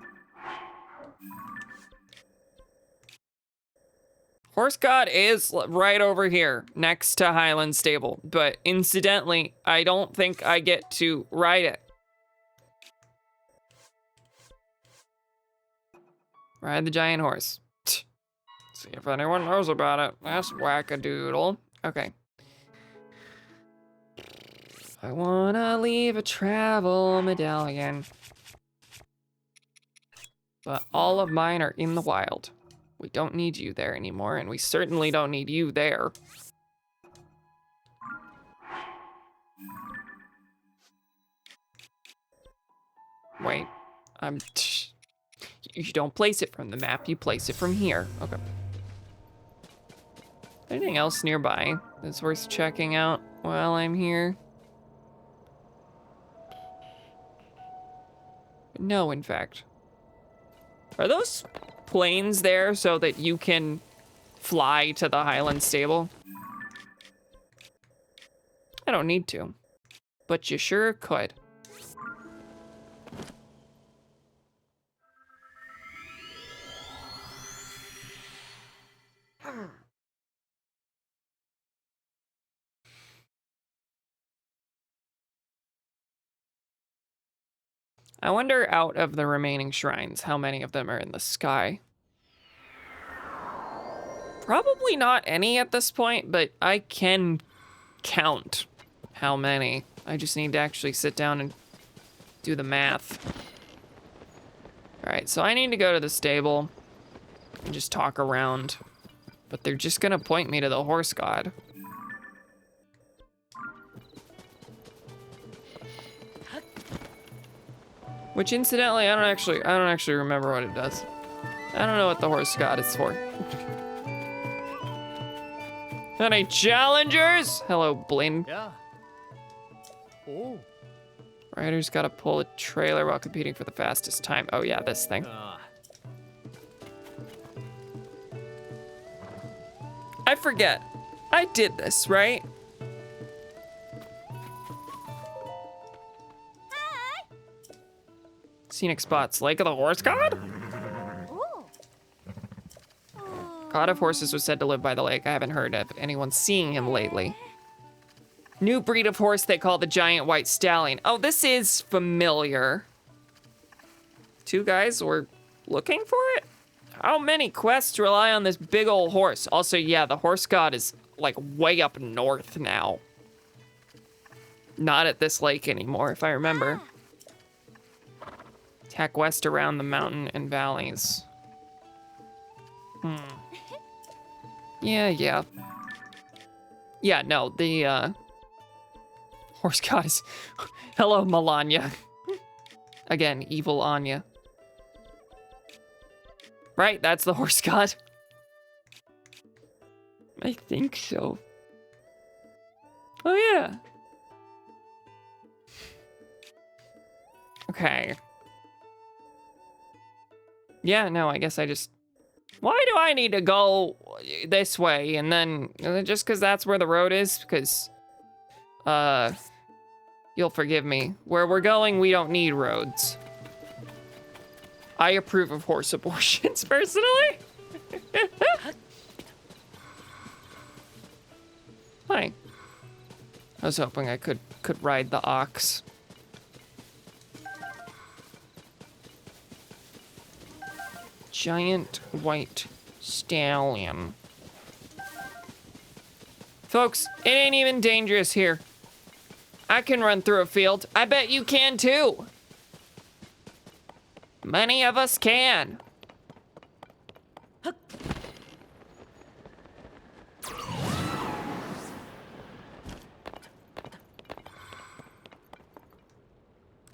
Horse god is right over here, next to Highland Stable, but incidentally, I don't think I get to ride it. Ride the giant horse. See if anyone knows about it. That's wackadoodle. Okay. I wanna leave a travel medallion. But all of mine are in the wild. We don't need you there anymore, and we certainly don't need you there. Wait, you don't place it from the map, you place it from here. Okay. Anything else nearby that's worth checking out while I'm here? No, in fact. Are those planes there so that you can fly to the Highland Stable? I don't need to, but you sure could. I wonder, out of the remaining shrines, how many of them are in the sky? Probably not any at this point, but I can count how many. I just need to actually sit down and do the math. All right, so I need to go to the stable and just talk around, but they're just gonna point me to the horse god. Which incidentally, I don't actually remember what it does. I don't know what the horse god is for. Any challengers? Hello, Blin. Yeah. Oh. Riders gotta pull a trailer while competing for the fastest time. Oh yeah, this thing. I forget. I did this, right? Scenic spots. Lake of the Horse God? Ooh. God of Horses was said to live by the lake. I haven't heard of anyone seeing him lately. New breed of horse they call the giant white stallion. Oh, this is familiar. Two guys were looking for it? How many quests rely on this big old horse? Also, yeah, the horse god is like way up north now. Not at this lake anymore, if I remember. Attack west around the mountain and valleys. Yeah. Yeah, no, the horse god is... Hello, Melania. Again, evil Anya. Right, that's the horse god. I think so. Oh, yeah. Okay. Yeah, no, I guess I just... Why do I need to go this way? And then, just because that's where the road is? Because, you'll forgive me. Where we're going, we don't need roads. I approve of horse abortions, personally. Hi. I was hoping I could ride the ox. Giant white stallion. Folks, it ain't even dangerous here. I can run through a field. I bet you can too. Many of us can. Have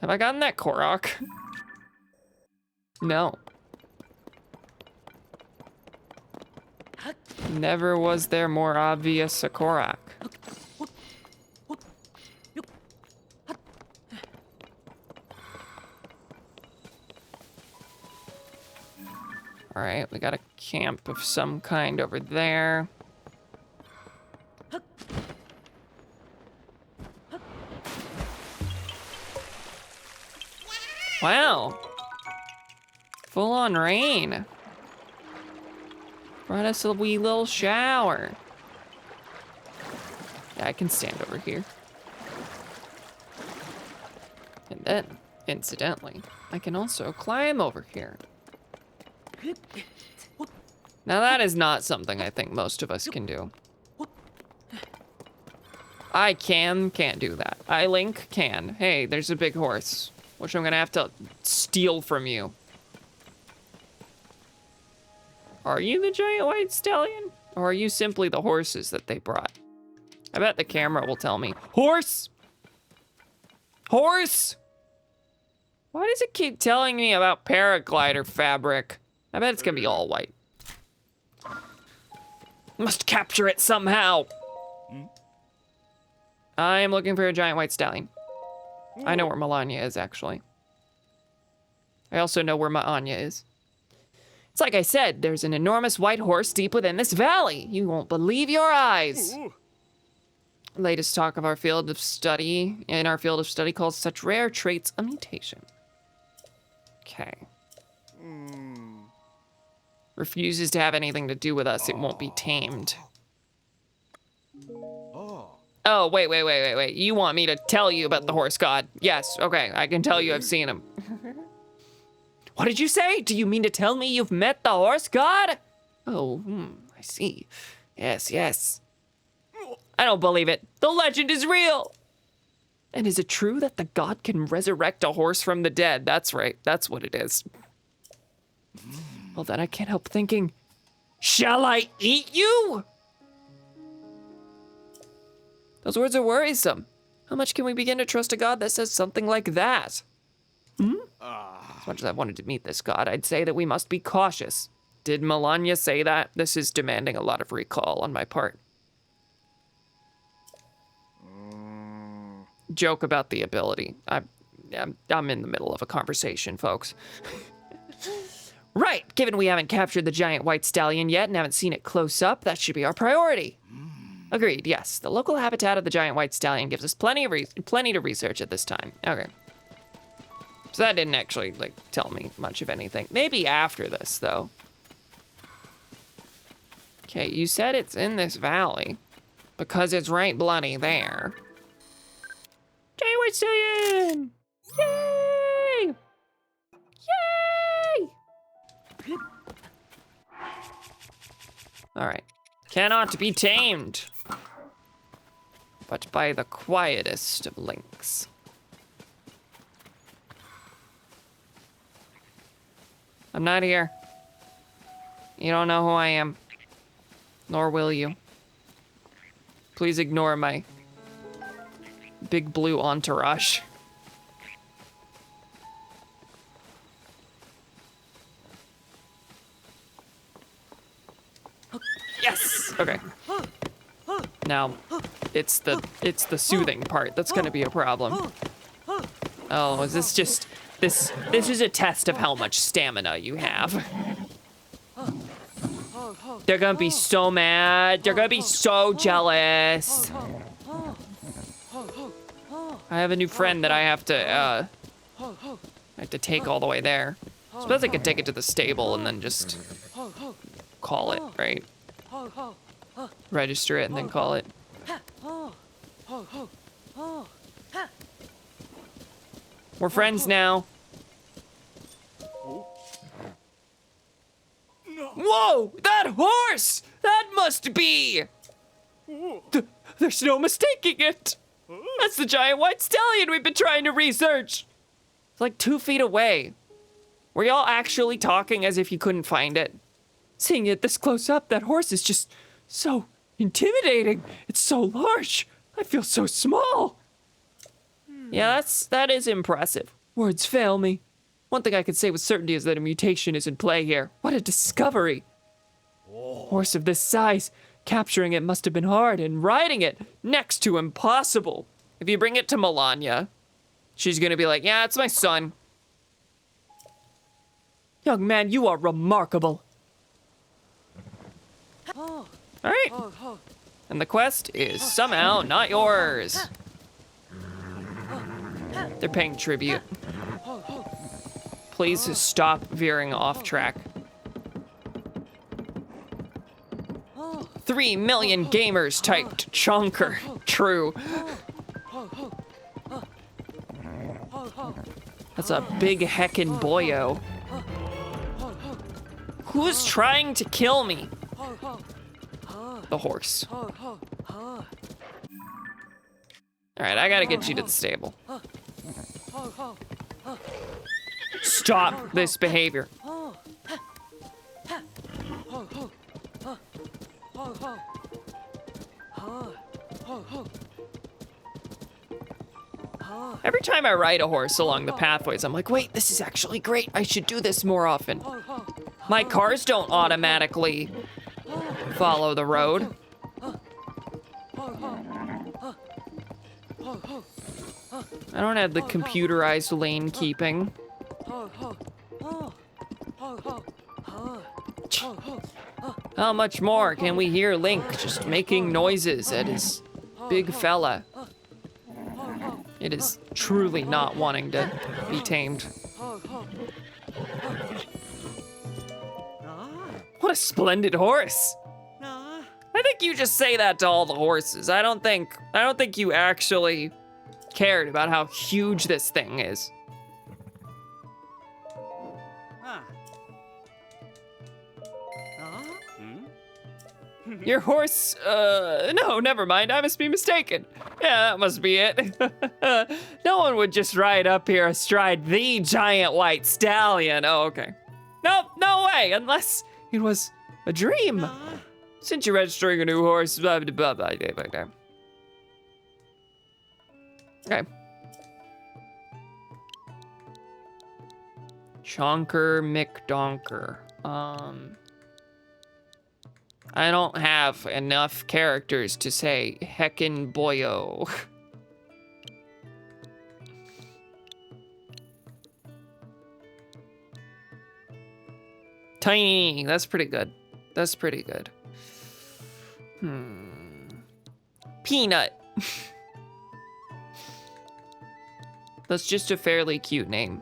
I gotten that Korok? No. Never was there more obvious a Korok. All right, we got a camp of some kind over there. Wow. Full on rain. Brought us a wee little shower. Yeah, I can stand over here. And then, incidentally, I can also climb over here. Now that is not something I think most of us can do. I can't do that. I, Link, can. Hey, there's a big horse, which I'm gonna have to steal from you. Are you the giant white stallion? Or are you simply the horses that they brought? I bet the camera will tell me. Horse! Horse! Why does it keep telling me about paraglider fabric? I bet it's gonna be all white. Must capture it somehow. I am looking for a giant white stallion. I know where Melania is, actually. I also know where my Anya is. It's like I said, there's an enormous white horse deep within this valley. You won't believe your eyes. Latest talk of our field of study, calls such rare traits a mutation. Okay. Refuses to have anything to do with us. It won't be tamed. Oh, wait. You want me to tell you about the horse god? Yes, okay, I can tell you I've seen him. What did you say? Do you mean to tell me you've met the horse god? Oh, I see. Yes. I don't believe it. The legend is real. And is it true that the god can resurrect a horse from the dead? That's right, that's what it is. Well, then I can't help thinking, shall I eat you? Those words are worrisome. How much can we begin to trust a god that says something like that? As much as I wanted to meet this god, I'd say that we must be cautious. Did Melania say that? This is demanding a lot of recall on my part. Joke about the ability. I'm in the middle of a conversation, folks. Right, given we haven't captured the giant white stallion yet and haven't seen it close up, that should be our priority. Agreed, yes. The local habitat of the giant white stallion gives us plenty to research at this time. Okay. So that didn't actually, like, tell me much of anything. Maybe after this, though. Okay, you said it's in this valley. Because it's right bloody there. GodSaveTheCam! Yay! Yay! All right. Cannot be tamed. But by the quietest of links. I'm not here. You don't know who I am. Nor will you. Please ignore my big blue entourage. Yes! Okay. Now, it's the soothing part that's gonna be a problem. Oh, is this just... This is a test of how much stamina you have. They're gonna be so mad. They're gonna be so jealous. I have a new friend that I have to take all the way there. I suppose I could take it to the stable and then just call it, right? Register it and then call it. We're friends now. Whoa! That horse! That must be... There's no mistaking it! That's the giant white stallion we've been trying to research! It's like 2 feet away. Were y'all actually talking as if you couldn't find it? Seeing it this close up, that horse is just so intimidating. It's so large. I feel so small. Yeah, that is impressive. Words fail me. One thing I can say with certainty is that a mutation is in play here. What a discovery. Horse of this size, capturing it must have been hard, and riding it, next to impossible. If you bring it to Melania, she's gonna be like, yeah, it's my son. Young man, you are remarkable. All right. And the quest is somehow not yours. They're paying tribute. Please stop veering off track. 3 million gamers typed chonker. True. That's a big heckin' boyo. Who's trying to kill me? The horse. All right, I gotta get you to the stable. Stop this behavior. Every time I ride a horse along the pathways, I'm like, wait, this is actually great. I should do this more often. My cars don't automatically follow the road. I don't have the computerized lane keeping. How much more can we hear Link just making noises at his big fella? It is truly not wanting to be tamed. What a splendid horse. I think you just say that to all the horses. I don't think you actually cared about how huge this thing is. Your horse, no, never mind. I must be mistaken. Yeah, that must be it. No one would just ride up here astride the giant white stallion. Oh, okay. Nope, no way, unless it was a dream. Since you're registering a new horse, blah, blah, blah, blah, blah, blah. Okay. Chonker McDonker. I don't have enough characters to say heckin' boyo. Tiny, that's pretty good. That's pretty good. Peanut. That's just a fairly cute name.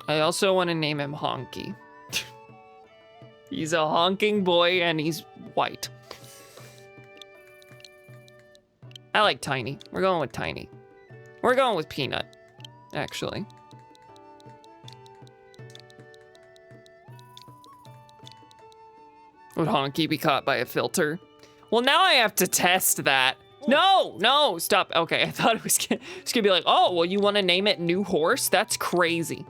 I also want to name him Honky. He's a honking boy and he's white. I like Tiny. We're going with Tiny. We're going with Peanut, actually. Would Honky be caught by a filter? Well, now I have to test that. No, no, stop. Okay, I thought it was gonna be like, oh, well, you want to name it New Horse? That's crazy.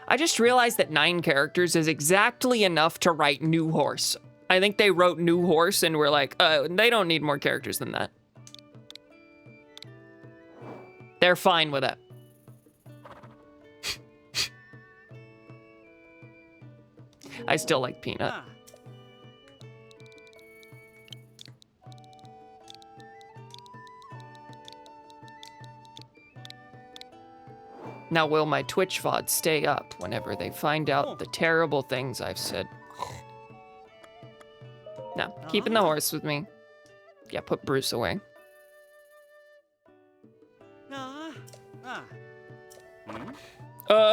I just realized that 9 characters is exactly enough to write New Horse. I think they wrote New Horse and were like, they don't need more characters than that. They're fine with it. I still like Peanut. Now will my Twitch VOD stay up whenever they find out the terrible things I've said? No, keeping the horse with me. Yeah, put Bruce away.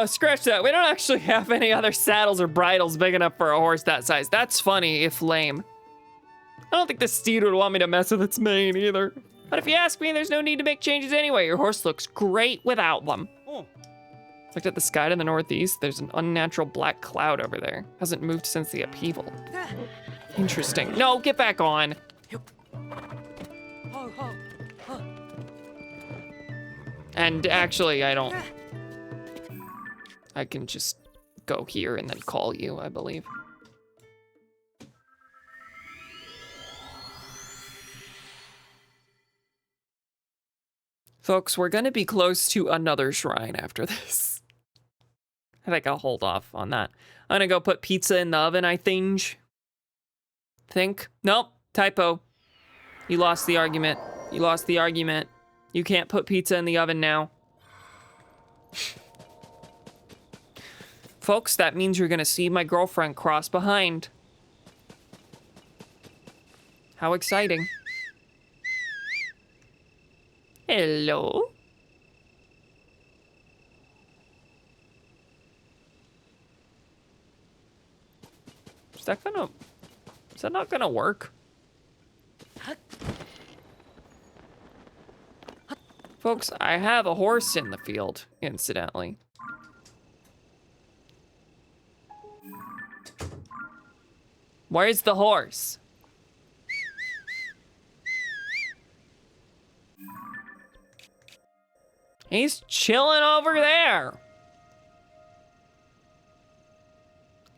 Scratch that. We don't actually have any other saddles or bridles big enough for a horse that size. That's funny, if lame. I don't think the steed would want me to mess with its mane either. But if you ask me, there's no need to make changes anyway. Your horse looks great without them. Looked at the sky to the northeast. There's an unnatural black cloud over there. Hasn't moved since the upheaval. Interesting. No, get back on. And actually, I can just go here and then call you, I believe. Folks, we're gonna be close to another shrine after this. I think I'll hold off on that. I'm gonna go put pizza in the oven, I think. Nope, typo. You lost the argument. You lost the argument. You can't put pizza in the oven now. Folks, that means you're gonna see my girlfriend cross behind. How exciting. Hello? Is that not gonna work? Folks, I have a horse in the field, incidentally. Where's the horse? He's chilling over there.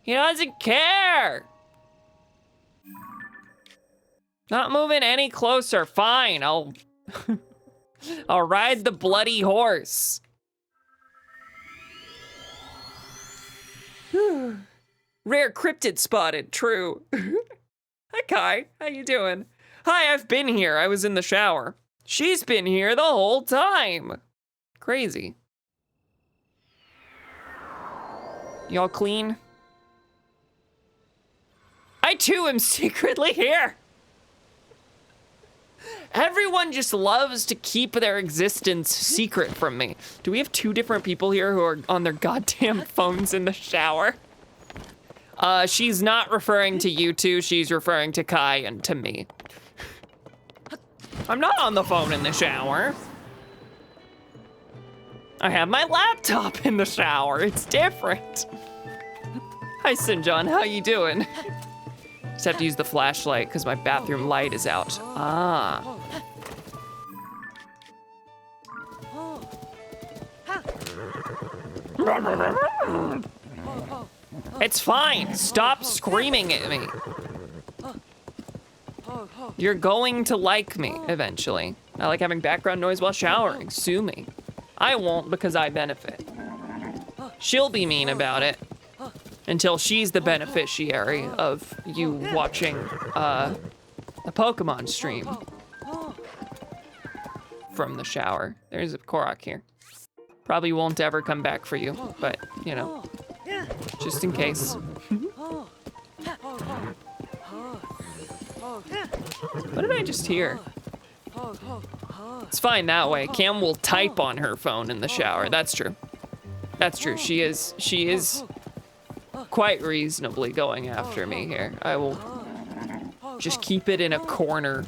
He doesn't care. Not moving any closer. Fine, I'll ride the bloody horse. Rare cryptid spotted, true. Hi, Kai, how you doing? Hi, I've been here. I was in the shower. She's been here the whole time. Crazy. Y'all clean? I too am secretly here. Everyone just loves to keep their existence secret from me. Do we have 2 different people here who are on their goddamn phones in the shower? She's not referring to you two, she's referring to Kai and to me. I'm not on the phone in the shower. I have my laptop in the shower, it's different. Hi, Sinjon, how you doing? Just have to use the flashlight because my bathroom light is out. Ah. It's fine, stop screaming at me. You're going to like me eventually. I like having background noise while showering, sue me. I won't because I benefit. She'll be mean about it until she's the beneficiary of you watching a Pokemon stream from the shower. There's a Korok here. Probably won't ever come back for you, but you know, just in case. What did I just hear? It's fine that way. Cam will type on her phone in the shower. That's true. That's true. She is quite reasonably going after me here. I will just keep it in a corner.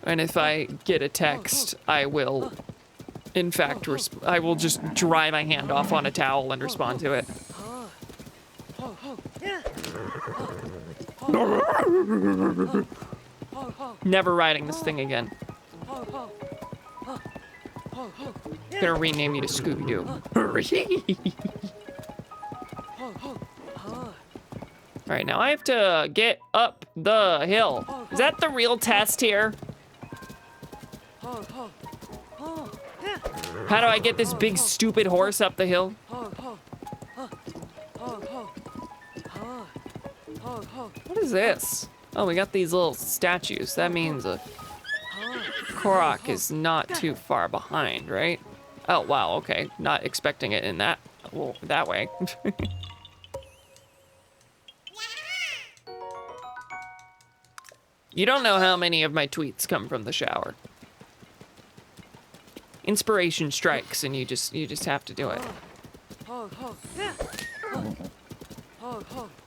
And if I get a text, I will, in fact, I will just dry my hand off on a towel and respond to it. Never riding this thing again. Gonna rename you to Scooby-Doo. All right, now I have to get up the hill. Is that the real test here? How do I get this big stupid horse up the hill? What is this? Oh, we got these little statues. That means Korok is not too far behind, right? Oh, wow, okay. Not expecting it in that, well, that way. You don't know how many of my tweets come from the shower. Inspiration strikes and you just have to do it.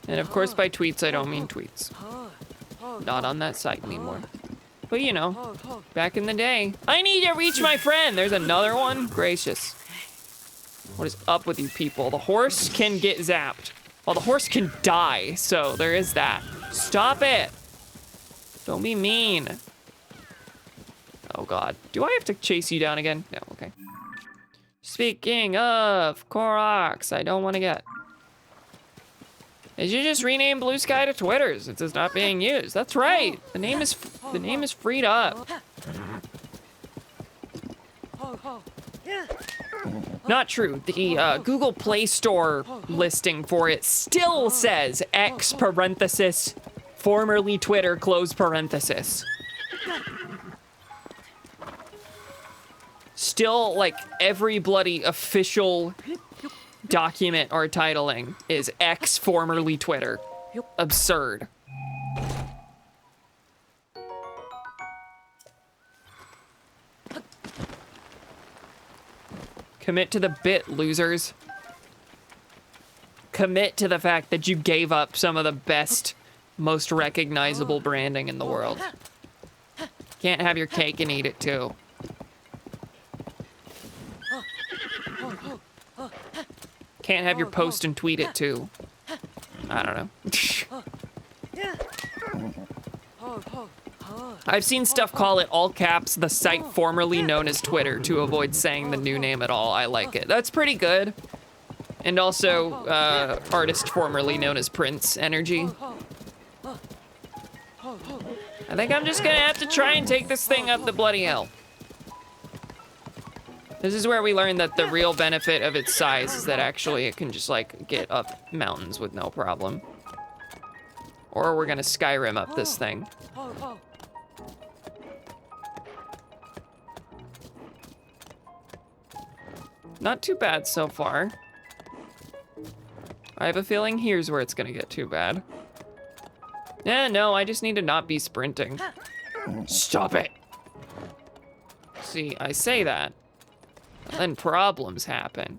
And of course by tweets I don't mean tweets. Not on that site anymore. But you know, back in the day. I need to reach my friend. There's another one. Gracious. What is up with you people? The horse can get zapped. Well, the horse can die, so there is that. Stop it. Don't be mean. Oh God. Do I have to chase you down again? No, okay. Speaking of Koroks, I don't want to get. Did you just rename Blue Sky to Twitter since it's not being used? That's right. The name is freed up. Not true. The Google Play Store listing for it still says X parenthesis formerly Twitter close parenthesis. Still, like, every bloody official document or titling is X formerly Twitter. Absurd. Commit to the bit, losers. Commit to the fact that you gave up some of the best, most recognizable branding in the world. Can't have your cake and eat it too. Can't have your post and tweet it too. I don't know. I've seen stuff call it all caps, the site formerly known as Twitter, to avoid saying the new name at all. I like it. That's pretty good. And also, artist formerly known as Prince Energy. I think I'm just gonna have to try and take this thing up the bloody hill. This is where we learn that the real benefit of its size is that actually it can just like get up mountains with no problem. Or we're gonna Skyrim up this thing. Not too bad so far. I have a feeling here's where it's gonna get too bad. Yeah, no, I just need to not be sprinting. Stop it! See, I say that. Then problems happen.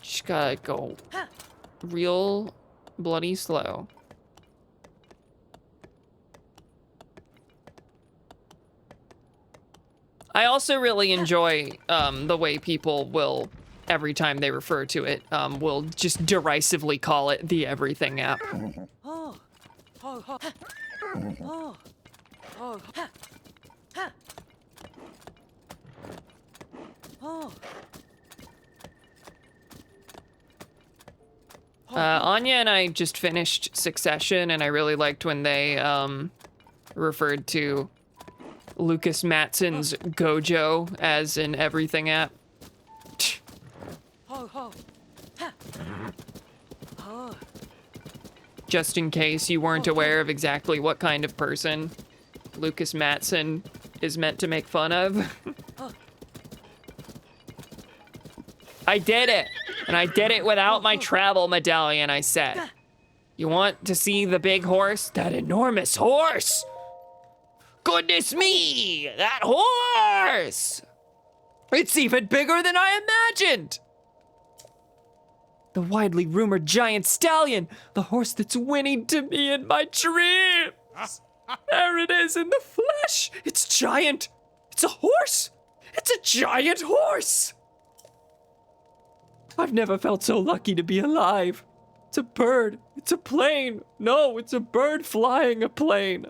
Just gotta go real bloody slow. I also really enjoy the way people will, every time they refer to it, will just derisively call it the everything app. Anya and I just finished Succession, and I really liked when they referred to Lucas Matson's Gojo as an everything app. Just in case you weren't aware of exactly what kind of person Lucas Matson is meant to make fun of. I did it! And I did it without my travel medallion, I said. You want to see the big horse? That enormous horse! Goodness me! That horse! It's even bigger than I imagined! The widely rumored giant stallion, the horse that's winning to me in my dreams. There it is in the flesh. It's giant. It's a horse. It's a giant horse. I've never felt so lucky to be alive. It's a bird. It's a plane. No, it's a bird flying a plane.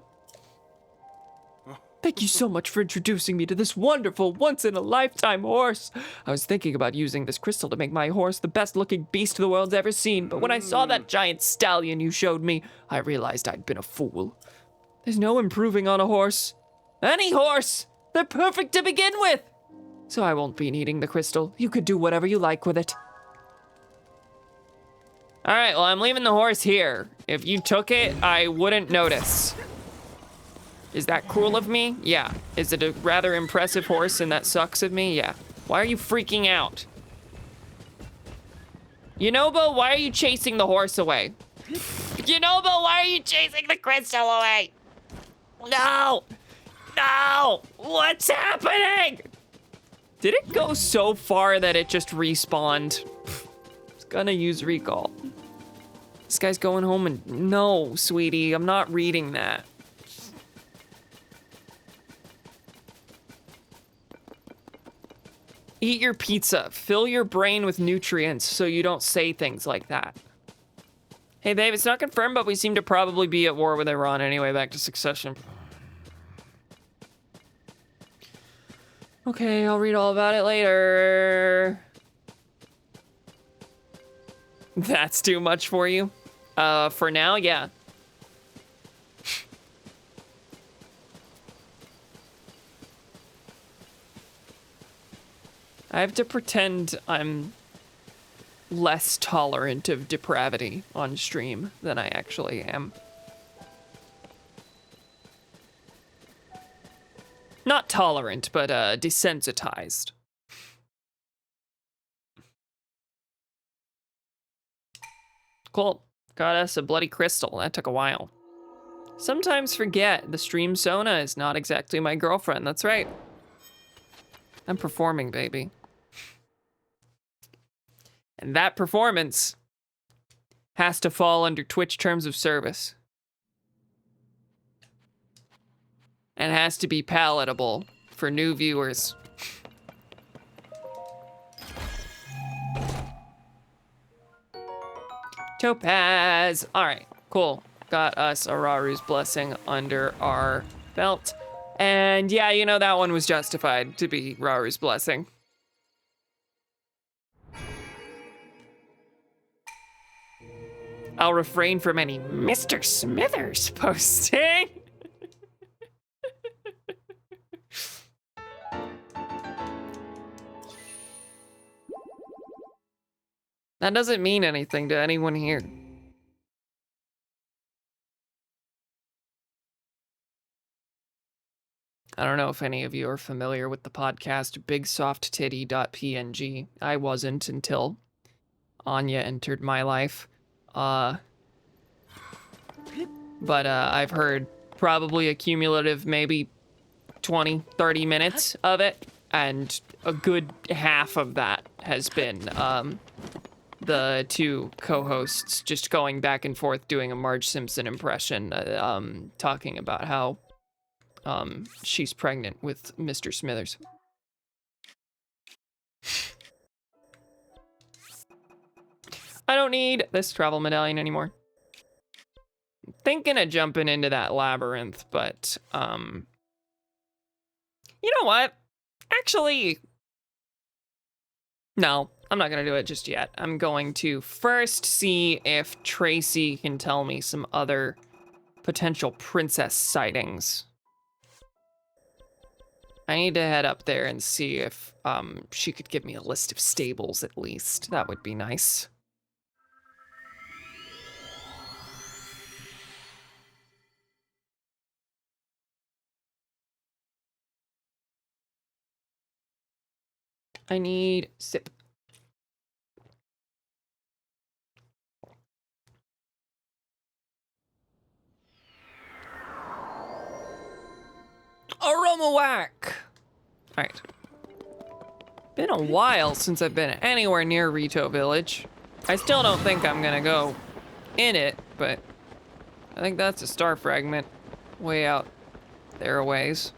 Thank you so much for introducing me to this wonderful, once-in-a-lifetime horse. I was thinking about using this crystal to make my horse the best-looking beast the world's ever seen, but when I saw that giant stallion you showed me, I realized I'd been a fool. There's no improving on a horse. Any horse! They're perfect to begin with! So I won't be needing the crystal. You could do whatever you like with it. All right, well, I'm leaving the horse here. If you took it, I wouldn't notice. Is that cruel of me? Yeah. Is it a rather impressive horse and that sucks of me? Yeah. Why are you freaking out? Yunobo, why are you chasing the horse away? Yunobo, why are you chasing the crystal away? No! No! What's happening? Did it go so far that it just respawned? It's gonna use recall. This guy's going home and... No, sweetie, I'm not reading that. Eat your pizza. Fill your brain with nutrients so you don't say things like that. Hey, babe, it's not confirmed, but we seem to probably be at war with Iran anyway. Back to Succession. Okay, I'll read all about it later. That's too much for you? For now, yeah. I have to pretend I'm less tolerant of depravity on stream than I actually am. Not tolerant, but desensitized. Cool. Got us a bloody crystal. That took a while. Sometimes forget the stream Sona is not exactly my girlfriend. That's right. I'm performing, baby. And that performance has to fall under Twitch terms of service. And has to be palatable for new viewers. Topaz. All right, cool. Got us Araru's blessing under our belt. And yeah, you know, that one was justified to be Raru's blessing. I'll refrain from any Mr. Smithers posting. That doesn't mean anything to anyone here. I don't know if any of you are familiar with the podcast BigSoftTitty.png. I wasn't until Anya entered my life. But I've heard probably a cumulative maybe 20, 30 minutes of it, and a good half of that has been the two co-hosts just going back and forth doing a Marge Simpson impression, talking about how she's pregnant with Mr. Smithers. I don't need this travel medallion anymore. Thinking of jumping into that labyrinth, but you know what? Actually, no, I'm not gonna do it just yet. I'm going to first see if Tracy can tell me some other potential princess sightings. I need to head up there and see if she could give me a list of stables at least. That would be nice. I need sip. Aroma whack. All right. Been a while since I've been anywhere near Rito Village. I still don't think I'm gonna go in it, but I think that's a star fragment way out there a ways.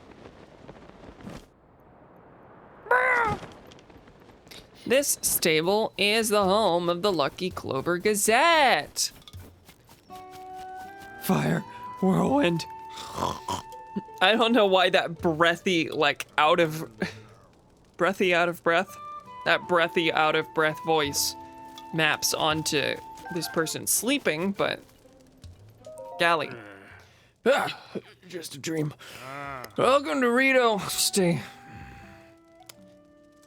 This stable is the home of the Lucky Clover Gazette. Fire, whirlwind. I don't know why that breathy, like breathy out of breath voice maps onto this person sleeping, but golly. Just a dream. Welcome to Rito.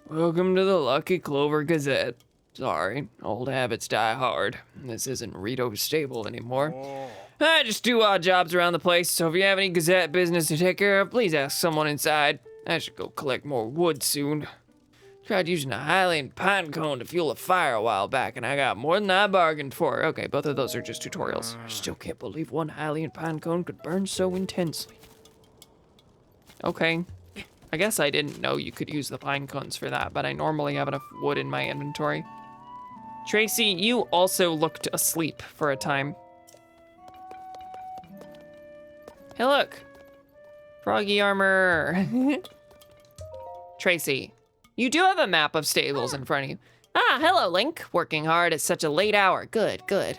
Welcome to the Lucky Clover Gazette. Sorry, old habits die hard. This isn't Rito's stable anymore. I just do odd jobs around the place, so if you have any Gazette business to take care of, please ask someone inside. I should go collect more wood soon. Tried using a Highland pine cone to fuel a fire a while back, and I got more than I bargained for. Okay, both of those are just tutorials. I still can't believe one Highland pine cone could burn so intensely. Okay. I guess I didn't know you could use the pine cones for that, but I normally have enough wood in my inventory. Tracy, you also looked asleep for a time. Hey, look. Froggy armor. Tracy, you do have a map of stables in front of you. Ah, hello, Link. Working hard at such a late hour. Good, good.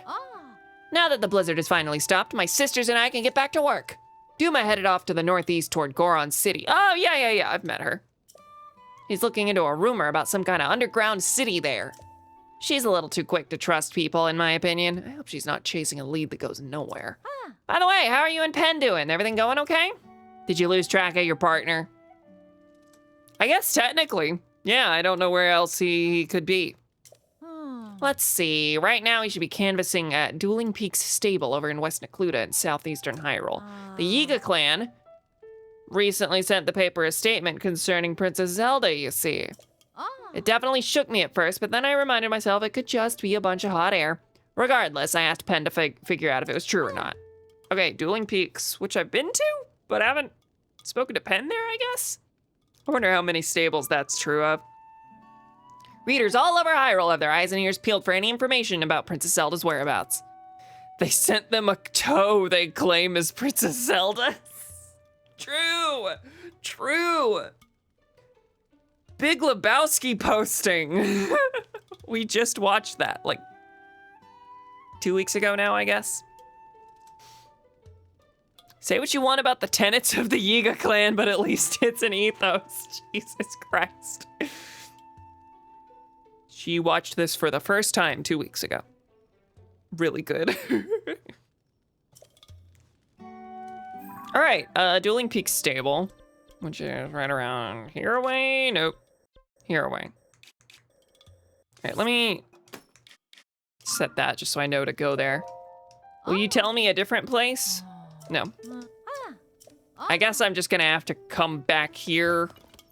Now that the blizzard has finally stopped, my sisters and I can get back to work. Duma headed off to the northeast toward Goron City. Oh, yeah, I've met her. He's looking into a rumor about some kind of underground city there. She's a little too quick to trust people, in my opinion. I hope she's not chasing a lead that goes nowhere. By the way, how are you and Penn doing? Everything going okay? Did you lose track of your partner? I guess technically. Yeah, I don't know where else he could be. Let's see. Right now, he should be canvassing at Dueling Peaks Stable over in West Necluda in southeastern Hyrule. The Yiga clan recently sent the paper a statement concerning Princess Zelda, you see. It definitely shook me at first, but then I reminded myself it could just be a bunch of hot air. Regardless, I asked Penn to figure out if it was true or not. Okay, Dueling Peaks, which I've been to, but I haven't spoken to Penn there, I guess? I wonder how many stables that's true of. Readers all over Hyrule have their eyes and ears peeled for any information about Princess Zelda's whereabouts. They sent them a toe they claim is Princess Zelda. True. Big Lebowski posting. We just watched that, like 2 weeks ago now, I guess. Say what you want about the tenets of the Yiga clan, but at least it's an ethos. Jesus Christ. She watched this for the first time 2 weeks ago. Really good. All right, Dueling Peaks Stable, which is right around here away. Nope, here away. All right, let me set that just so I know to go there. Will you tell me a different place? No. I guess I'm just gonna have to come back here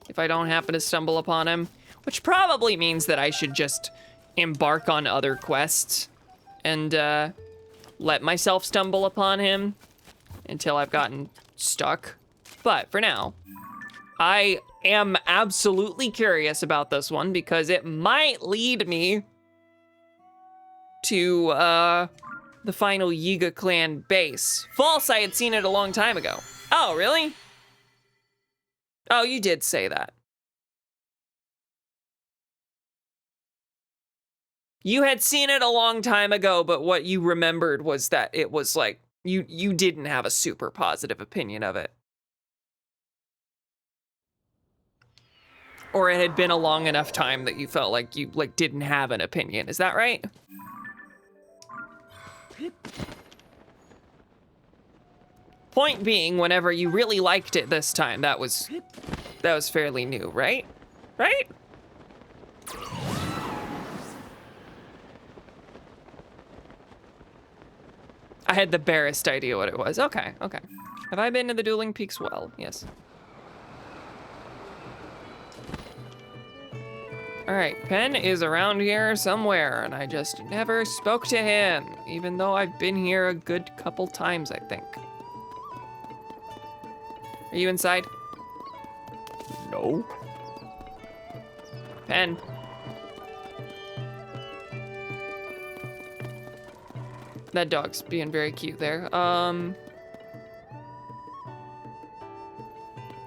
if I don't happen to stumble upon him, which probably means that I should just embark on other quests and let myself stumble upon him until I've gotten stuck. But for now, I am absolutely curious about this one because it might lead me to the final Yiga clan base. False, I had seen it a long time ago. Oh, really? Oh, you did say that. You had seen it a long time ago, but what you remembered was that it was like, you didn't have a super positive opinion of it. Or it had been a long enough time that you felt like you didn't have an opinion. Is that right? Point being, whenever you really liked it this time, that was fairly new, right? Right? I had the barest idea what it was. Okay. Have I been to the Dueling Peaks well? Yes. All right, Penn is around here somewhere, and I just never spoke to him, even though I've been here a good couple times, I think. Are you inside? No. pen. That dog's being very cute there.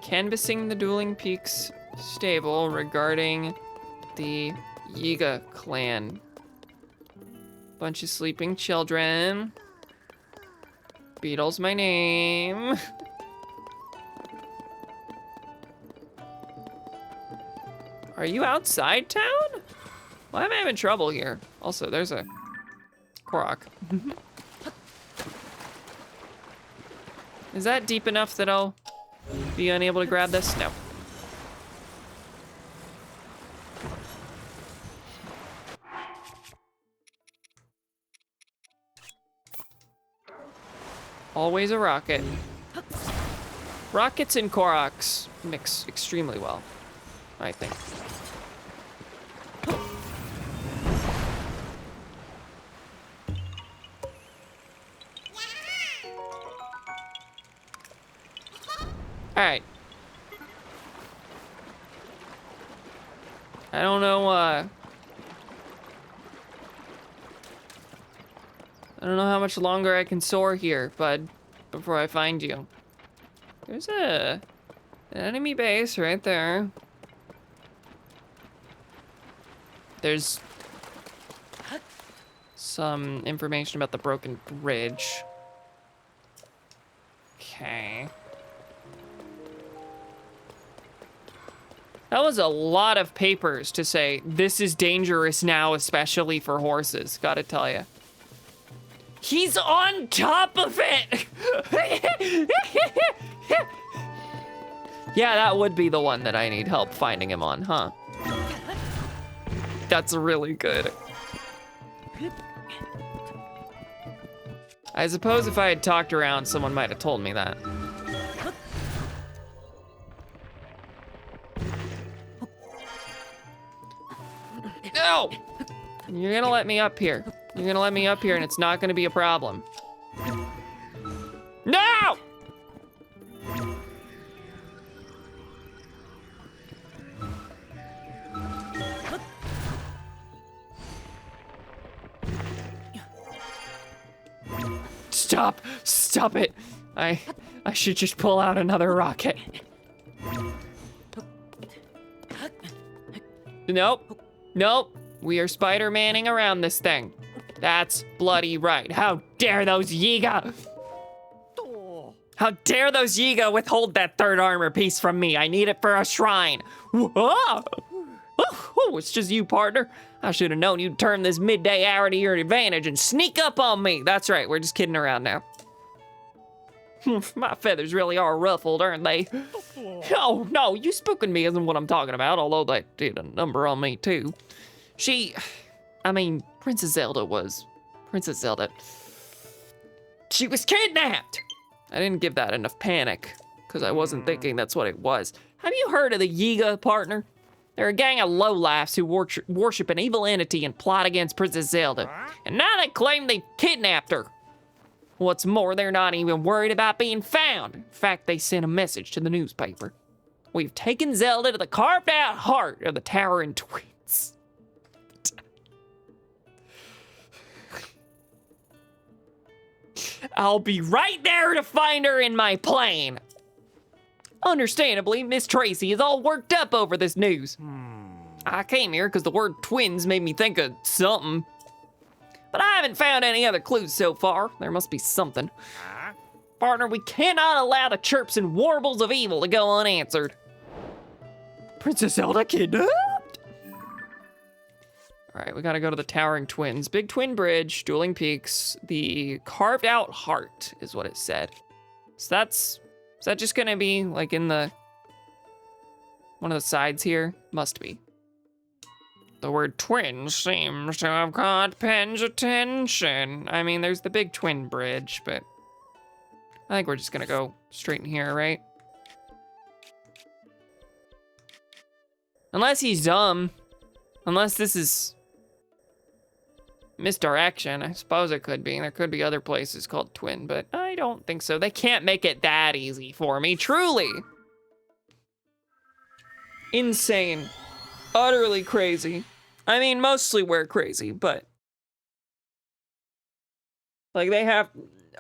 Canvassing the Dueling Peaks stable regarding the Yiga clan. Bunch of sleeping children. Beetle's my name. Are you outside town? Why am I having trouble here? Also, there's a Korok. Is that deep enough that I'll be unable to grab this? No. Always a rocket. Rockets and Koroks mix extremely well, I think. All right. I don't know, I don't know how much longer I can soar here, bud, before I find you. There's an enemy base right there. There's some information about the broken bridge. Okay. That was a lot of papers to say, this is dangerous now, especially for horses, gotta tell you. He's on top of it! Yeah, that would be the one that I need help finding him on, huh? That's really good. I suppose if I had talked around, someone might have told me that. No! You're gonna let me up here. You're gonna let me up here and it's not gonna be a problem. No! Stop! Stop it! I should just pull out another rocket. Nope. Nope. We are Spider-Manning around this thing. That's bloody right. How dare those Yiga! How dare those Yiga withhold that third armor piece from me? I need it for a shrine. Whoa! Oh, it's just you, partner. I should have known you'd turn this midday hour to your advantage and sneak up on me. That's right, we're just kidding around now. My feathers really are ruffled, aren't they? Oh, no, you spooking me isn't what I'm talking about, although that did a number on me, too. Princess Zelda. She was kidnapped! I didn't give that enough panic, because I wasn't thinking that's what it was. Have you heard of the Yiga, partner? They're a gang of lowlifes who worship an evil entity and plot against Princess Zelda. And now they claim they kidnapped her. What's more, they're not even worried about being found. In fact, they sent a message to the newspaper. We've taken Zelda to the carved out heart of the Towering Twins. I'll be right there to find her in my plane. Understandably, Miss Tracy is all worked up over this news. I came here because the word twins made me think of something. But I haven't found any other clues so far. There must be something. Partner, we cannot allow the chirps and warbles of evil to go unanswered. Princess Zelda kidnapped? All right, we gotta go to the Towering Twins. Big Twin Bridge, Dueling Peaks, the carved out heart is what it said. So is that just gonna be like in one of the sides here? Must be. The word twin seems to have caught Pen's attention. I mean, there's the Big Twin Bridge, but I think we're just gonna go straight in here, right? Unless he's dumb. Unless this is misdirection. I suppose it could be. There could be other places called Twin, but I don't think so. They can't make it that easy for me, truly. Insane. utterly crazy. I mean, mostly we're crazy, but like they have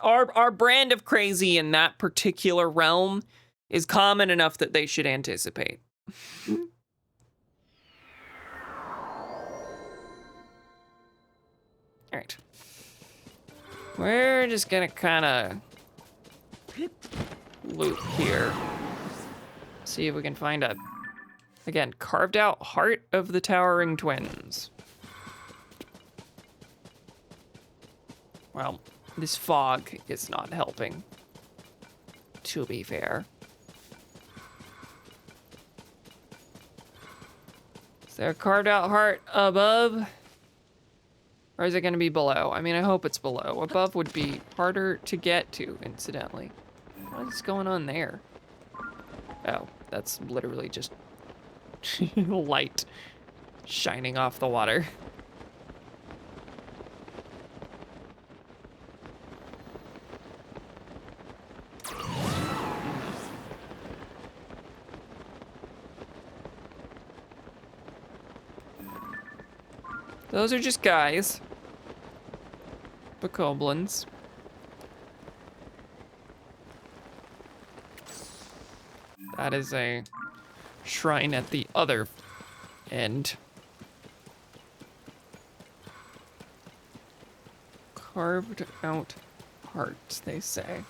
our brand of crazy in that particular realm is common enough that they should anticipate. All right. We're just gonna kind of loop here. See if we can find a, again, carved out heart of the Towering Twins. Well, this fog is not helping, to be fair. Is there a carved out heart above? Or is it gonna be below? I mean, I hope it's below. Above would be harder to get to, incidentally. What is going on there? Oh, that's literally just light shining off the water. Those are just guys. Bokoblins. That is a shrine at the other end. Carved out hearts, they say.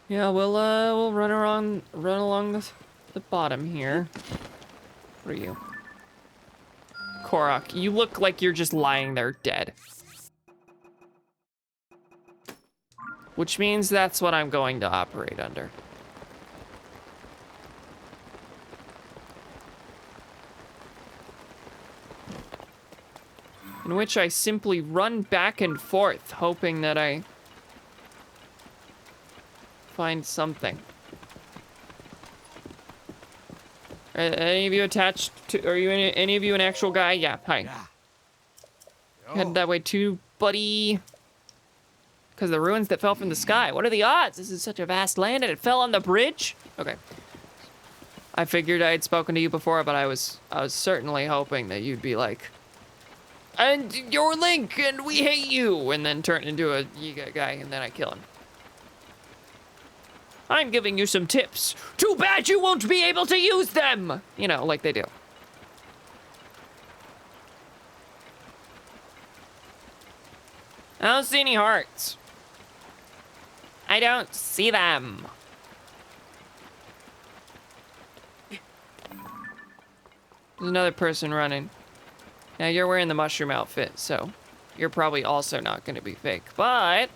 Yeah, we'll run along the bottom here. What are you? Korok, you look like you're just lying there dead. Which means that's what I'm going to operate under. In which I simply run back and forth, hoping that I find something. Are any of you attached to, are you any of you an actual guy? Yeah, hi. Headed that way too, buddy. Because the ruins that fell from the sky. What are the odds? This is such a vast land and it fell on the bridge? Okay. I figured I had spoken to you before, but I was certainly hoping that you'd be like, and you're Link, and we hate you, and then turn into a Yiga guy, and then I kill him. I'm giving you some tips. Too bad you won't be able to use them! You know, like they do. I don't see any hearts. I don't see them. There's another person running. Now you're wearing the mushroom outfit, so you're probably also not gonna be fake, but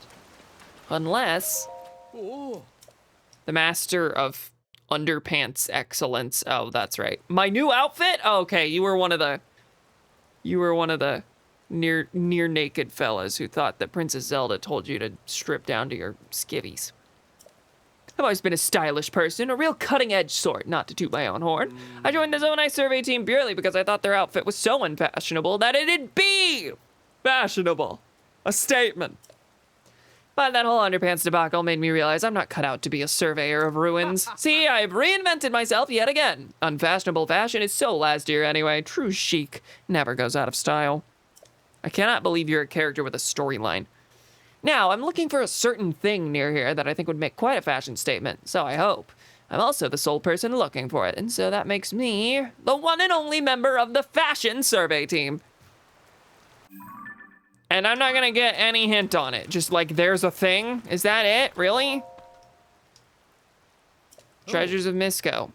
unless the master of underpants excellence. Oh, that's right. My new outfit? Oh, okay, you were one of the near naked fellas who thought that Princess Zelda told you to strip down to your skivvies. I've always been a stylish person, a real cutting-edge sort, not to toot my own horn. I joined the Zone Ice survey team purely because I thought their outfit was so unfashionable that it'd be fashionable. A statement. But that whole underpants debacle made me realize I'm not cut out to be a surveyor of ruins. See, I've reinvented myself yet again. Unfashionable fashion is so last year anyway. True chic never goes out of style. I cannot believe you're a character with a storyline. Now, I'm looking for a certain thing near here that I think would make quite a fashion statement, so I hope. I'm also the sole person looking for it, and so that makes me the one and only member of the fashion survey team. And I'm not gonna get any hint on it, just like there's a thing. Is that it, really? Treasures of Misko.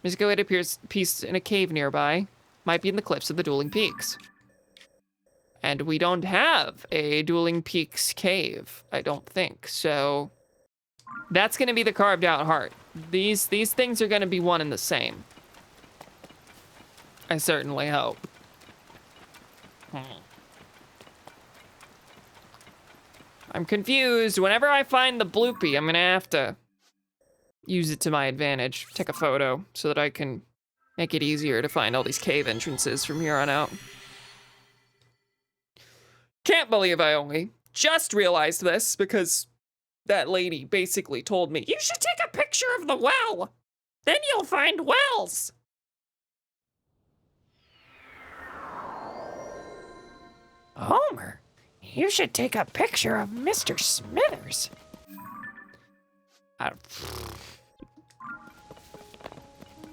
Misko, it appears, piece in a cave nearby. Might be in the cliffs of the Dueling Peaks. And we don't have a Dueling Peaks cave, I don't think. So that's gonna be the carved out heart. These things are gonna be one and the same. I certainly hope. I'm confused. Whenever I find the bloopy, I'm gonna have to use it to my advantage. Take a photo so that I can make it easier to find all these cave entrances from here on out. Can't believe I only just realized this because that lady basically told me, you should take a picture of the well. Then you'll find wells. Homer, you should take a picture of Mr. Smithers.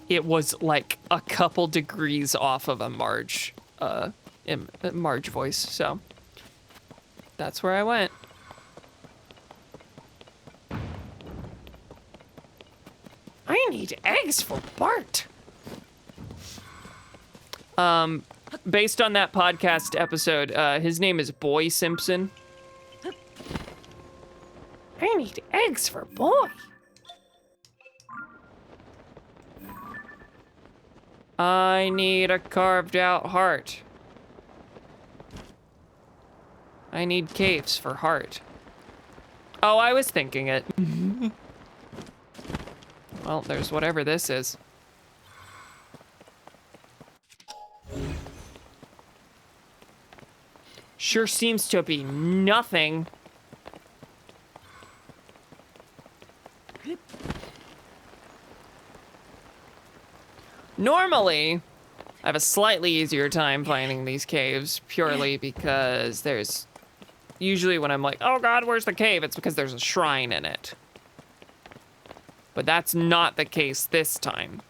It was like a couple degrees off of a Marge voice, so that's where I went. I need eggs for Bart. Based on that podcast episode, his name is Boy Simpson. I need eggs for Boy. I need a carved out heart. I need caves for heart. Oh, I was thinking it. Well, there's whatever this is. Sure seems to be nothing. Normally, I have a slightly easier time finding these caves purely because there's usually when I'm like, oh God, where's the cave? It's because there's a shrine in it. But that's not the case this time.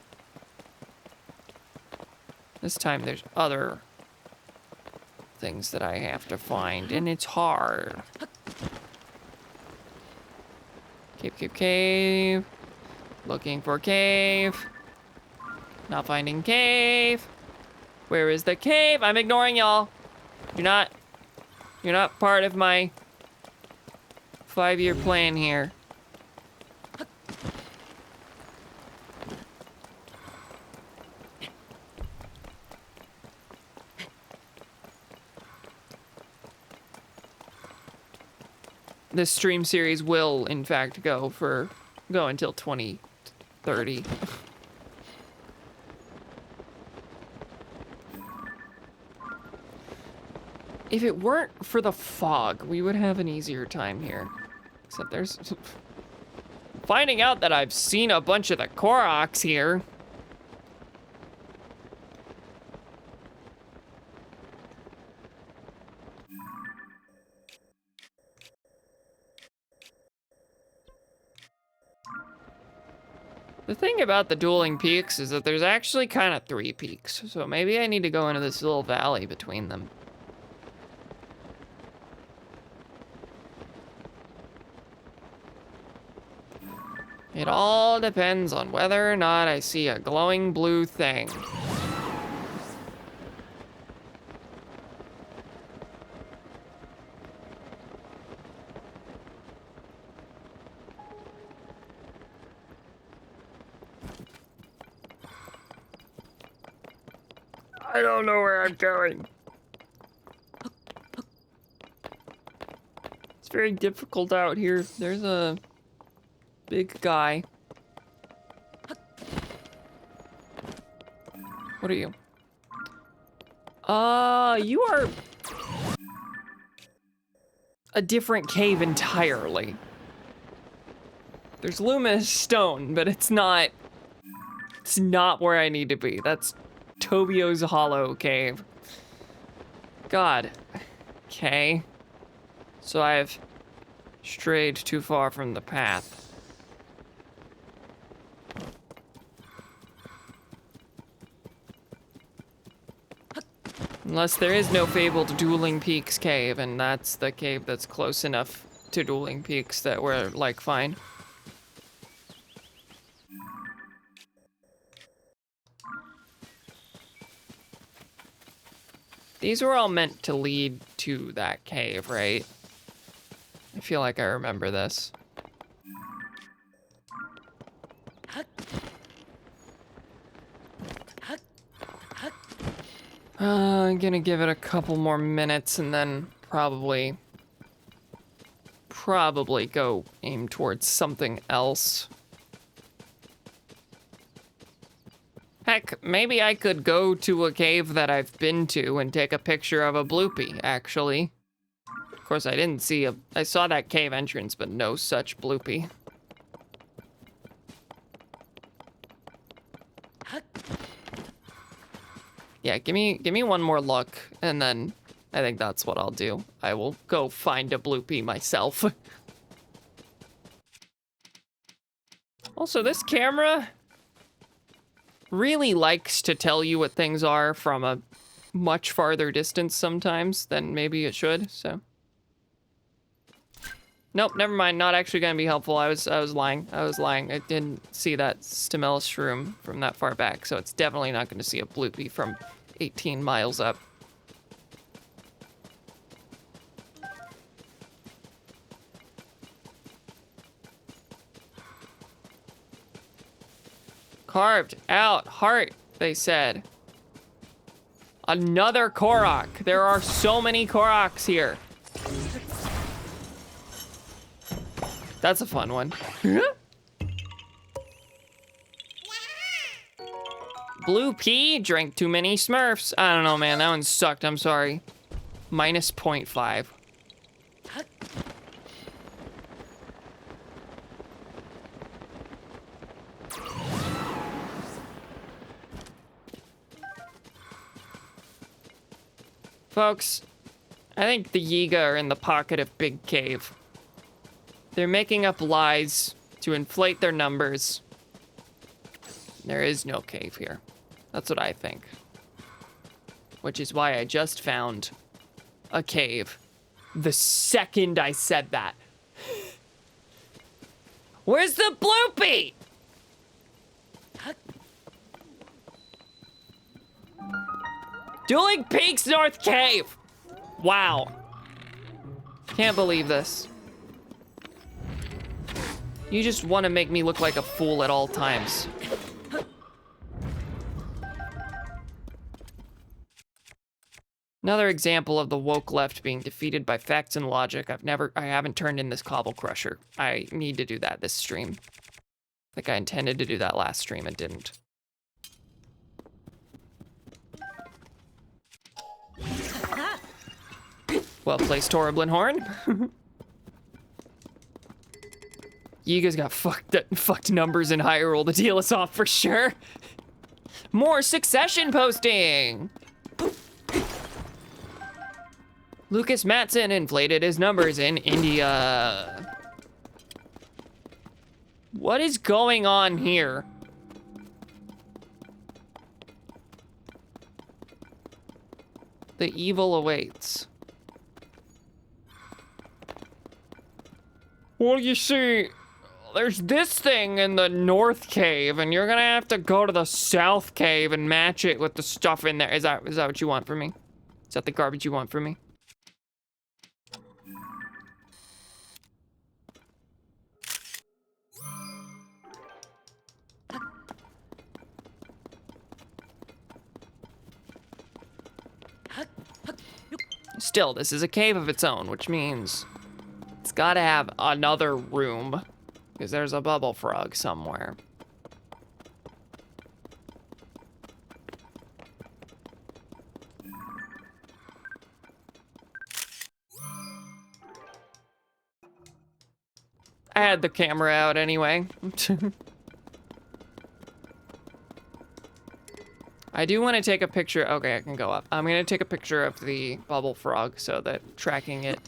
This time there's other things that I have to find, and it's hard. Cave. Looking for cave. Not finding cave. Where is the cave? I'm ignoring y'all. You're not part of my 5-year plan here. This stream series will, in fact, go until 2030. If it weren't for the fog, we would have an easier time here. Except there's... Finding out that I've seen a bunch of the Koroks here. The thing about the dueling peaks is that there's actually kind of 3 peaks, so maybe I need to go into this little valley between them. It all depends on whether or not I see a glowing blue thing. I don't know where I'm going. It's very difficult out here. There's a big guy. What are you? You are a different cave entirely. There's luminous stone, but it's not where I need to be. That's Tobio's Hollow Cave. God. Okay. So I've strayed too far from the path. Unless there is no fabled Dueling Peaks cave, and that's the cave that's close enough to Dueling Peaks that we're, like, fine. These were all meant to lead to that cave, right? I feel like I remember this. I'm gonna give it a couple more minutes and then probably go aim towards something else. Heck, maybe I could go to a cave that I've been to and take a picture of a bloopy, actually. course, I didn't see I saw that cave entrance, but no such bloopy. Yeah, give me one more look, and then I think that's what I'll do. I will go find a bloopy myself. Also, this camera really likes to tell you what things are from a much farther distance sometimes than maybe it should, so. Nope, never mind, not actually gonna be helpful. I was lying. I didn't see that Stamella shroom from that far back, so it's definitely not gonna see a bloopy from 18 miles up. Carved out heart, they said. Another Korok. There are so many Koroks here. That's a fun one. Blue pea, drank too many Smurfs. I don't know, man. That one sucked. I'm sorry. Minus 0.5. Folks, I think the Yiga are in the pocket of Big Cave. They're making up lies to inflate their numbers. There is no cave here. That's what I think. Which is why I just found a cave the second I said that. Where's the bloopy? Dueling Peaks North Cave. Wow. Can't believe this. You just want to make me look like a fool at all times. Another example of the woke left being defeated by facts and logic. I haven't turned in this Cobble Crusher. I need to do that this stream. I think I intended to do that last stream and didn't. Well placed, Torblin Horn. Yiga's got fucked numbers in Hyrule to deal us off for sure. More Succession posting. Lucas Matson inflated his numbers in India. What is going on here? The evil awaits. Well, you see, there's this thing in the North Cave, and you're gonna have to go to the South Cave and match it with the stuff in there. Is that what you want from me? Is that the garbage you want from me? Still, this is a cave of its own, which means it's gotta have another room, because there's a bubble frog somewhere. I had the camera out anyway. I do want to take a picture. Okay, I can go up. I'm going to take a picture of the bubble frog so that tracking it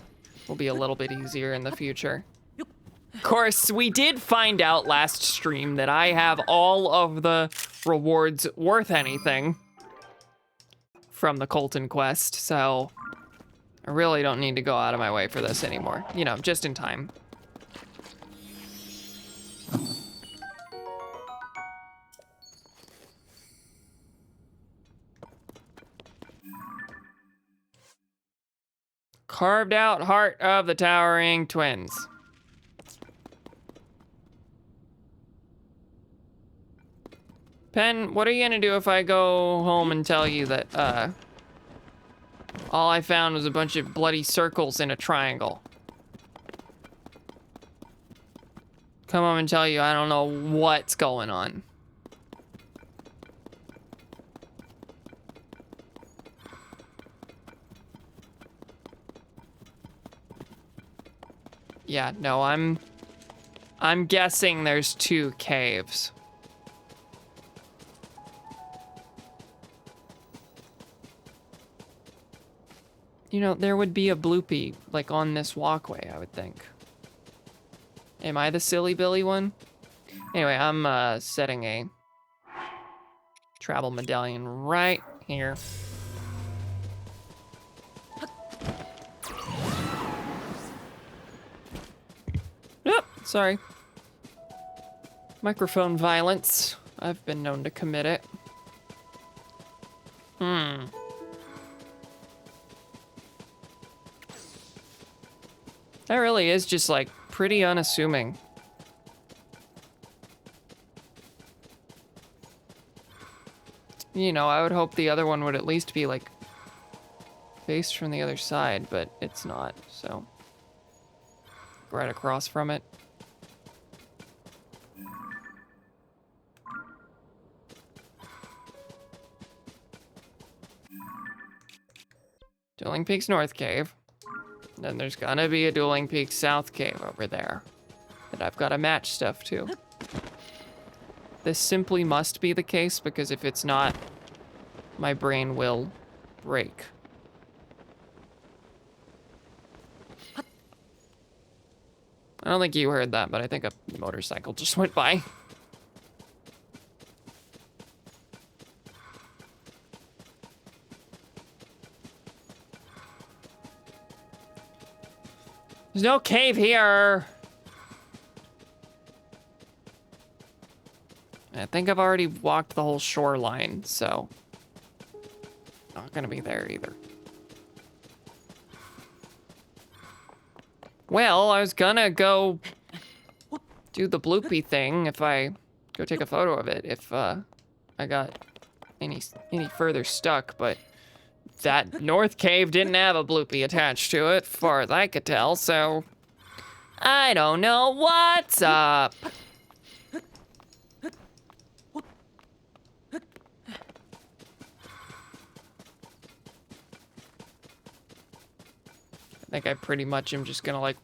will be a little bit easier in the future. Of course, we did find out last stream that I have all of the rewards worth anything from the Colton quest, so I really don't need to go out of my way for this anymore. You know, just in time. Carved out heart of the towering twins. Pen, what are you gonna do if I go home and tell you that, all I found was a bunch of bloody circles in a triangle? Come home and tell you I don't know what's going on. Yeah, no, I'm guessing there's 2 caves. You know, there would be a bloopy, like, on this walkway, I would think. Am I the silly Billy one? Anyway, I'm setting a travel medallion right here. Yep, sorry. Microphone violence. I've been known to commit it. That really is just, like, pretty unassuming. You know, I would hope the other one would at least be, like, faced from the other side, but it's not, so. Right across from it. Dueling Peaks North Cave. Then there's gonna be a Dueling Peaks South Cave over there that I've got to match stuff to. This simply must be the case, because if it's not, my brain will break. I don't think you heard that, but I think a motorcycle just went by. There's no cave here. I think I've already walked the whole shoreline, so not gonna be there either. Well, I was gonna go do the bloopy thing if I go take a photo of it if I got any further stuck, but that north cave didn't have a bloopy attached to it, as far as I could tell, so I don't know what's up. I think I pretty much am just gonna, like,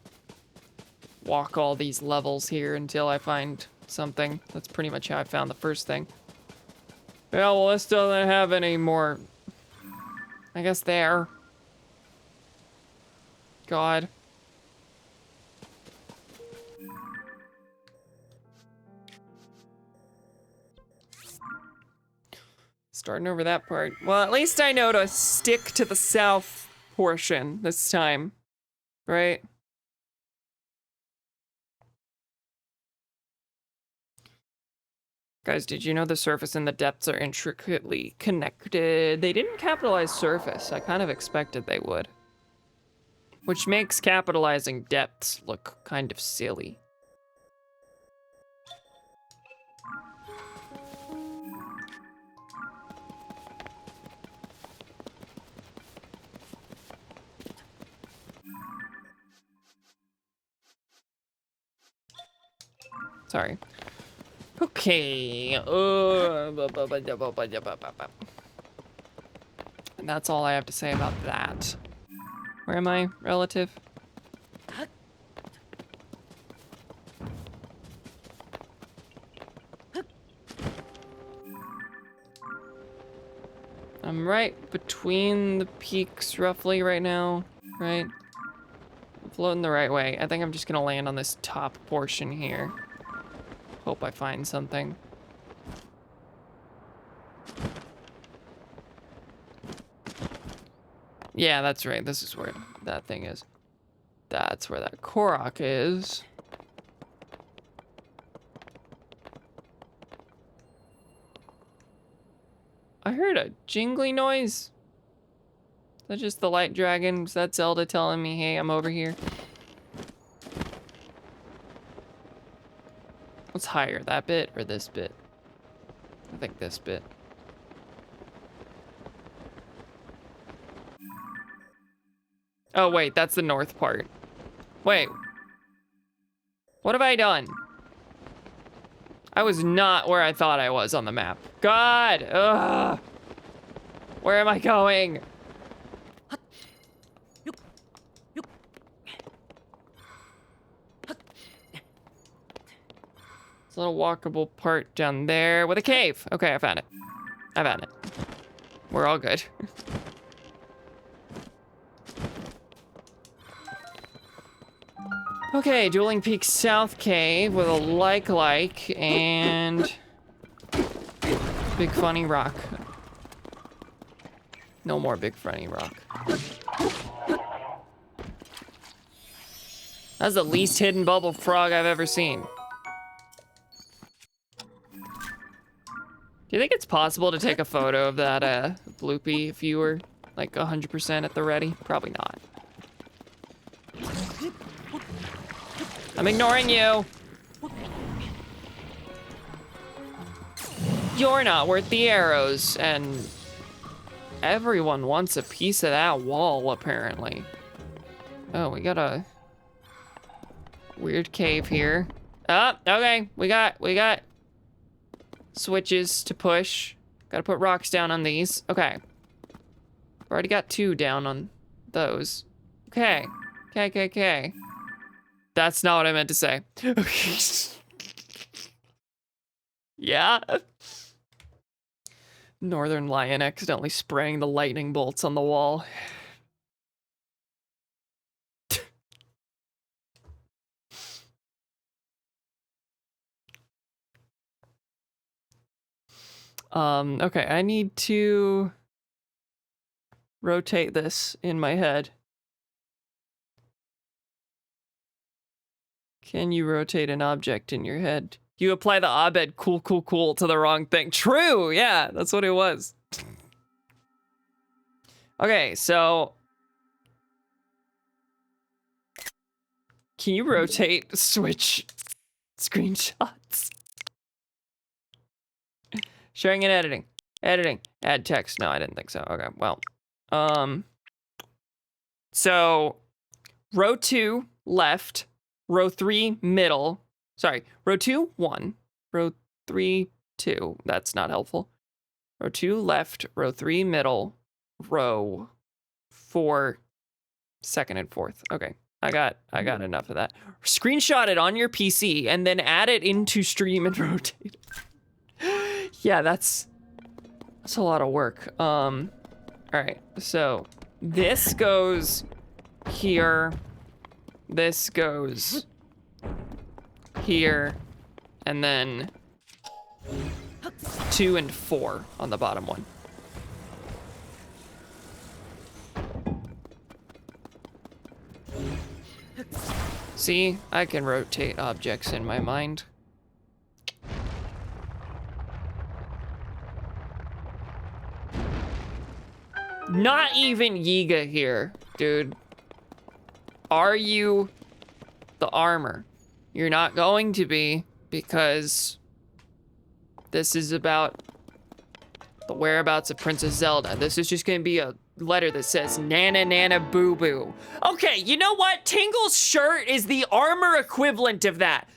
walk all these levels here until I find something. That's pretty much how I found the first thing. Yeah, well, this doesn't have any more, I guess, there. God. Starting over that part. Well, at least I know to stick to the south portion this time, right? Guys, did you know the surface and the depths are intricately connected? They didn't capitalize surface. I kind of expected they would. Which makes capitalizing depths look kind of silly. Sorry. Okay. And that's all I have to say about that. Where am I, relative? I'm right between the peaks, roughly, right now, right? I'm floating the right way. I think I'm just gonna land on this top portion here. Hope I find something. Yeah, that's right. This is where that thing is. That's where that Korok is. I heard a jingly noise. Is that just the light dragon? Is that Zelda telling me, hey, I'm over here? What's higher, that bit or this bit? I think this bit. Oh, wait, that's the north part. Wait. What have I done? I was not where I thought I was on the map. God! Ugh! Where am I going? It's a little walkable part down there with a cave. Okay, I found it. I found it. We're all good. Okay, Dueling Peak South Cave with a like, and Big Funny Rock. No more Big Funny Rock. That's the least hidden bubble frog I've ever seen. Do you think it's possible to take a photo of that bloopy if you were like 100% at the ready? Probably not. I'm ignoring you. You're not worth the arrows, and everyone wants a piece of that wall, apparently. Oh, we got a weird cave here. Oh, okay, we got switches to push. Gotta put rocks down on these. Okay. Already got 2 down on those. Okay. Okay. That's not what I meant to say. Yeah. Northern Lion accidentally spraying the lightning bolts on the wall. Okay, I need to rotate this in my head. Can you rotate an object in your head? You apply the Abed cool to the wrong thing. True, yeah, that's what it was. Okay, so can you rotate switch screenshots? Sharing and editing. Editing. Add text. No, I didn't think so. Okay, well. So row 2 left, row 3 middle. Sorry, row 2 1, row 3 2. That's not helpful. Row 2 left, row 3 middle, row 4 second and fourth. Okay. I got enough of that. Screenshot it on your PC and then add it into stream and rotate. Yeah, that's a lot of work. All right, so this goes here, this goes here, and then 2 and 4 on the bottom one. See, I can rotate objects in my mind. Not even Yiga here, dude. Are you the armor? You're not going to be, because this is about the whereabouts of Princess Zelda. This is just gonna be a letter that says Nana Nana Boo Boo. Okay, you know what? Tingle's shirt is the armor equivalent of that.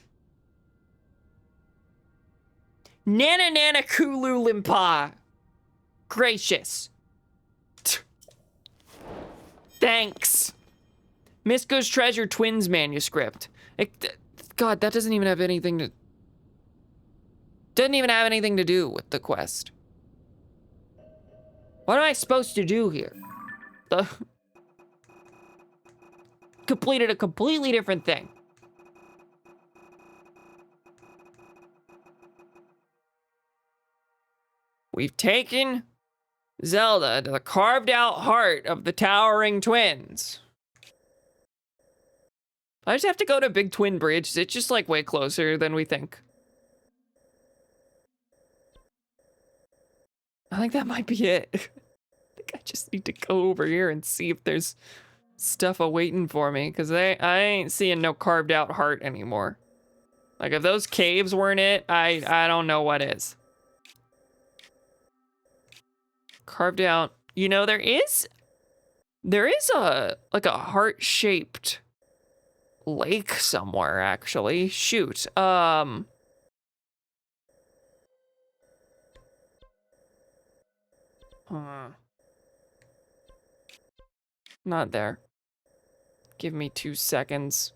Nana Nana Kulu Limpa. Gracious. Thanks. Misko's Treasure Twins manuscript. God, that doesn't even have anything to... Doesn't even have anything to do with the quest. What am I supposed to do here? Completed a completely different thing. We've taken Zelda to the carved out heart of the Towering Twins. I just have to go to Big Twin Bridge. It's just like way closer than we think. I think that might be it. I think I just need to go over here and see if there's stuff awaiting for me, because I ain't seeing no carved out heart anymore. Like, if those caves weren't it, I don't know what is. Carved out. You know, there is a, like a heart-shaped lake somewhere, actually. Shoot. Not there. Give me 2 seconds.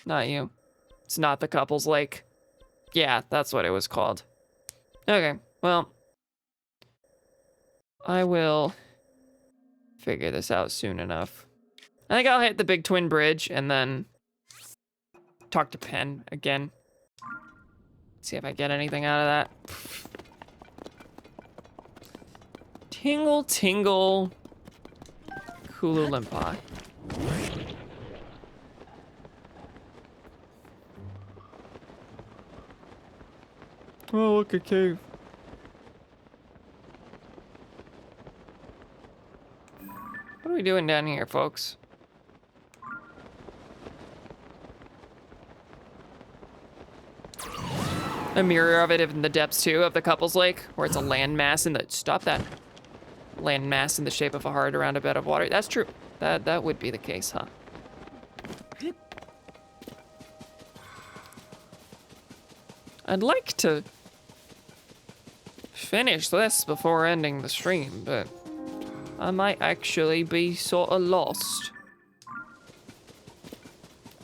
Not you. It's not the couple's lake. Yeah, that's what it was called. Okay, well. I will figure this out soon enough. I think I'll hit the big twin bridge and then talk to Penn again. See if I get anything out of that. Tingle, tingle. Kululimpa. Oh, look, a cave. What are we doing down here, folks? A mirror of it in the depths, too, of the couple's lake, where it's a landmass in the... Stop that. Landmass in the shape of a heart around a bed of water. That's true. That would be the case, huh? I'd like to finish this before ending the stream, but I might actually be sort of lost.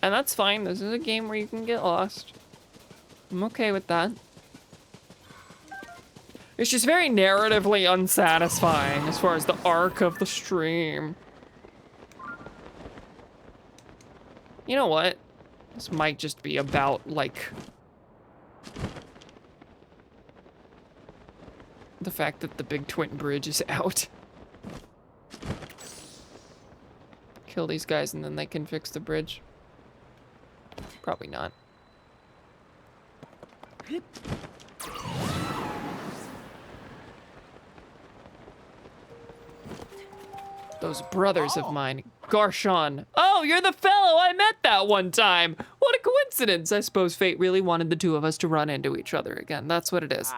And that's fine. This is a game where you can get lost. I'm okay with that. It's just very narratively unsatisfying as far as the arc of the stream. You know what? This might just be about, like, the fact that the big twin bridge is out. Kill these guys and then they can fix the bridge. Probably not. Those brothers of mine. Garshon. Oh, you're the fellow I met that one time. What a coincidence. I suppose fate really wanted the two of us to run into each other again. That's what it is.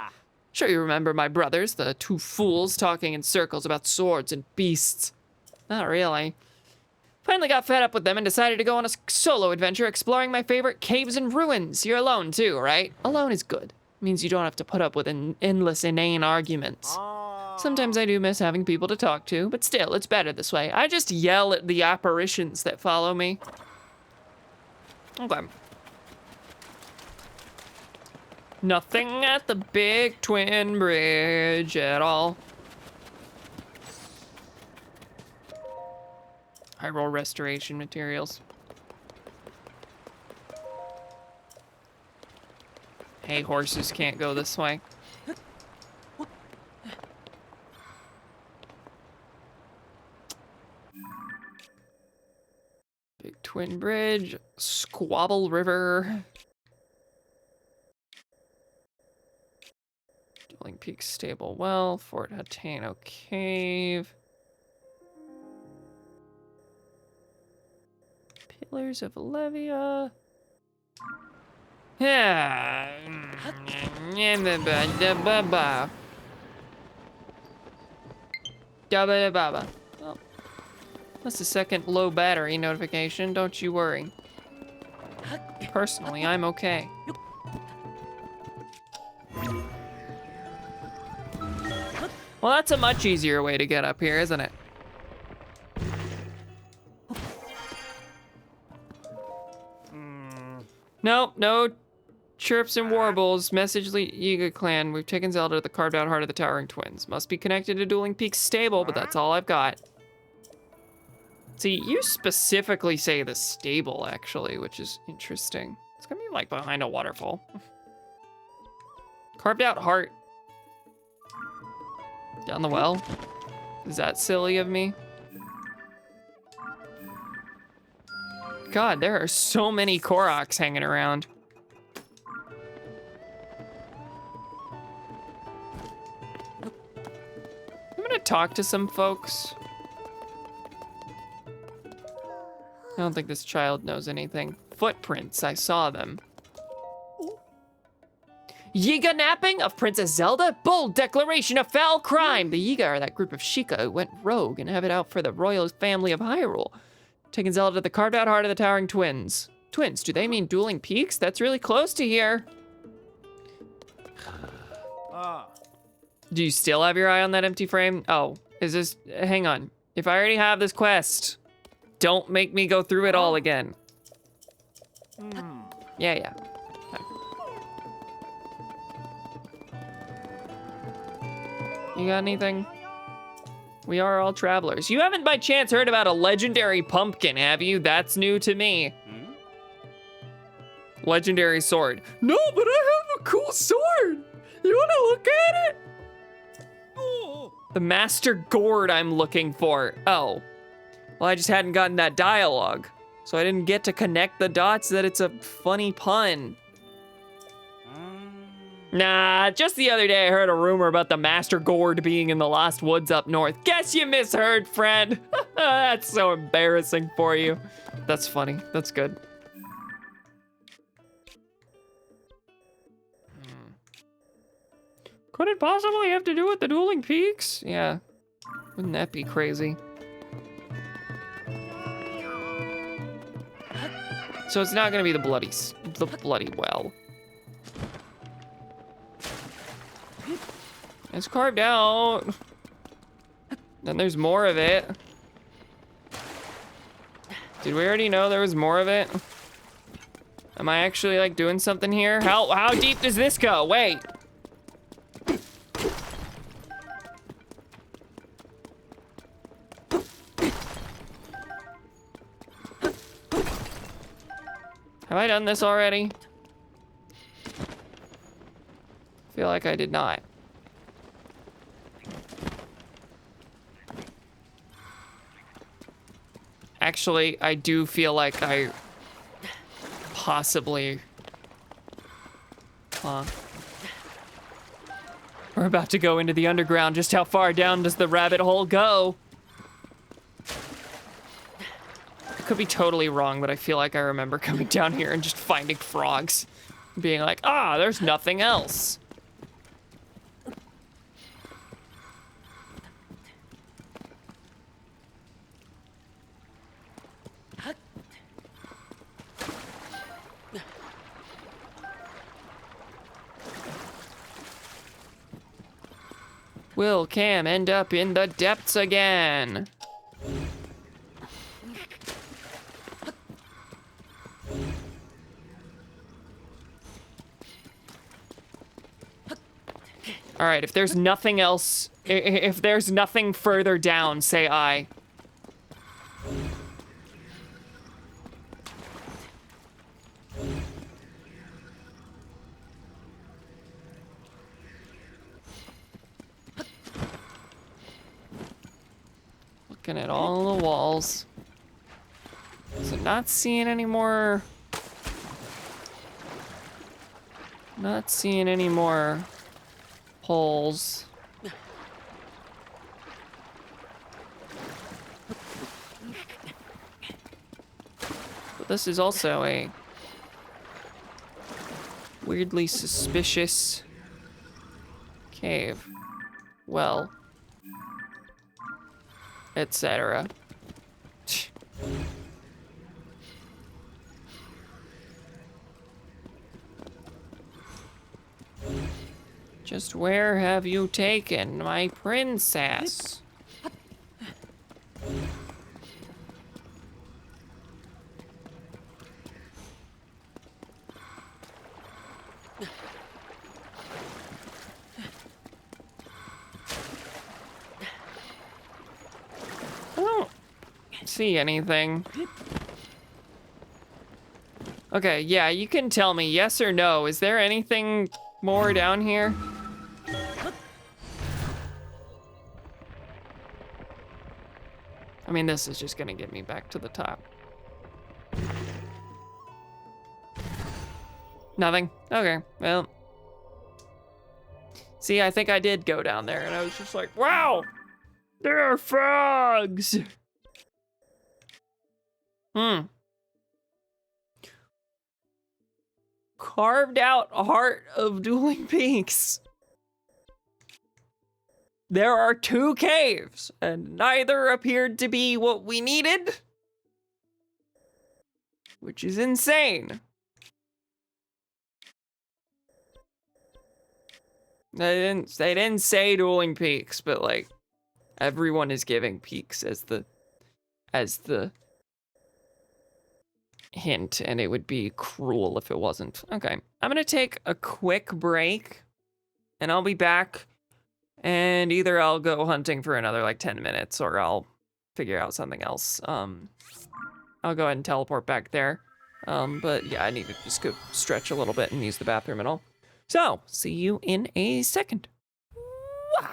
Sure you remember my brothers, the two fools talking in circles about swords and beasts. Not really. Finally got fed up with them and decided to go on a solo adventure exploring my favorite caves and ruins. You're alone too, right? Alone is good. It means you don't have to put up with endless inane arguments. Sometimes I do miss having people to talk to, but still, it's better this way. I just yell at the apparitions that follow me. Okay. Nothing at the big twin bridge at all. Hyrule restoration materials. Hey, horses can't go this way. Big twin bridge, Squabble River. Dueling Peak Stable Well, Fort Hateno Cave. Pillars of Olivia. Yeah. Well, that's the second low battery notification, don't you worry. Personally, I'm okay. Well, that's a much easier way to get up here, isn't it? Nope, no chirps and warbles. Message Yiga clan. We've taken Zelda to the carved out heart of the Towering Twins. Must be connected to Dueling Peaks stable, but that's all I've got. See, you specifically say the stable, actually, which is interesting. It's gonna be like behind a waterfall. Carved out heart. Down the well? Is that silly of me? God, there are so many Koroks hanging around. I'm gonna talk to some folks. I don't think this child knows anything. Footprints, I saw them. Yiga napping of Princess Zelda? Bold declaration of foul crime! The Yiga are that group of Sheikah who went rogue and have it out for the royal family of Hyrule. Taking Zelda to the carved out heart of the Towering Twins. Twins, do they mean Dueling Peaks? That's really close to here. Do you still have your eye on that empty frame? Oh, is this, hang on. If I already have this quest, don't make me go through it all again. Yeah, yeah. Okay. You got anything? We are all travelers. You haven't by chance heard about a legendary pumpkin, have you? That's new to me. Legendary sword. No, but I have a cool sword. You wanna look at it? The Master Gourd I'm looking for. Oh. Well, I just hadn't gotten that dialogue. So I didn't get to connect the dots that it's a funny pun. Nah, just the other day I heard a rumor about the Master Gourd being in the Lost Woods up north. Guess you misheard, friend. That's so embarrassing for you. That's funny. That's good. Could it possibly have to do with the dueling peaks? Yeah. Wouldn't that be crazy? So it's not gonna be the bloody well. It's carved out. Then there's more of it. Did we already know there was more of it? Am I actually like doing something here? How deep does this go? Wait. Have I done this already? I feel like I did not. Actually, I do feel like I possibly... Huh. We're about to go into the underground. Just how far down does the rabbit hole go? I could be totally wrong, but I feel like I remember coming down here and just finding frogs. Being like, ah, there's nothing else. Will Cam end up in the depths again? All right, if there's nothing else, if there's nothing further down, say I. Looking at all the walls. So not seeing any more. Not seeing any more holes. But this is also a weirdly suspicious cave. Well, etc. Just where have you taken my princess? I don't see anything. Okay, yeah, you can tell me yes or no. Is there anything more down here? I mean, this is just gonna get me back to the top. Nothing? Okay, well. See, I think I did go down there and I was just like, wow, there are frogs. Carved out heart of dueling peaks. There are 2 caves, and neither appeared to be what we needed, which is insane. They didn't say dueling peaks, but like everyone is giving peaks as the hint, and it would be cruel if it wasn't. Okay, I'm gonna take a quick break, and I'll be back, and either I'll go hunting for another like 10 minutes, or I'll figure out something else. I'll go ahead and teleport back there. But yeah, I need to just go stretch a little bit and use the bathroom and all. So, see you in a second. Wah!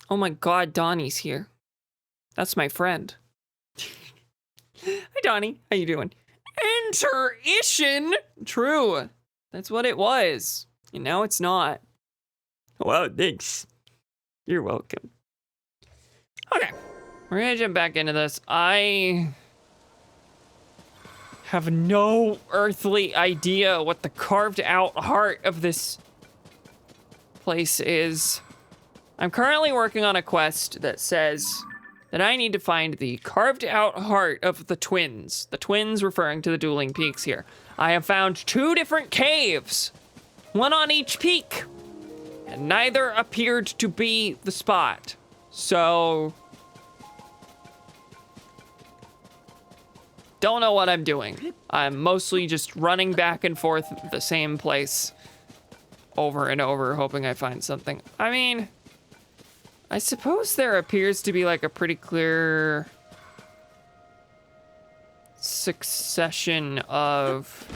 Oh my god, Donnie's here. That's my friend. Hi, Donnie. How you doing? Enter-ition! True. That's what it was. And now it's not. Wow, thanks. You're welcome. Okay. We're gonna jump back into this. I have no earthly idea what the carved out heart of this place is. I'm currently working on a quest that says that I need to find the carved out heart of the twins. The twins referring to the dueling peaks here. I have found 2 different caves, one on each peak, and neither appeared to be the spot. So, don't know what I'm doing. I'm mostly just running back and forth the same place over and over, hoping I find something. I mean, I suppose there appears to be like a pretty clear succession of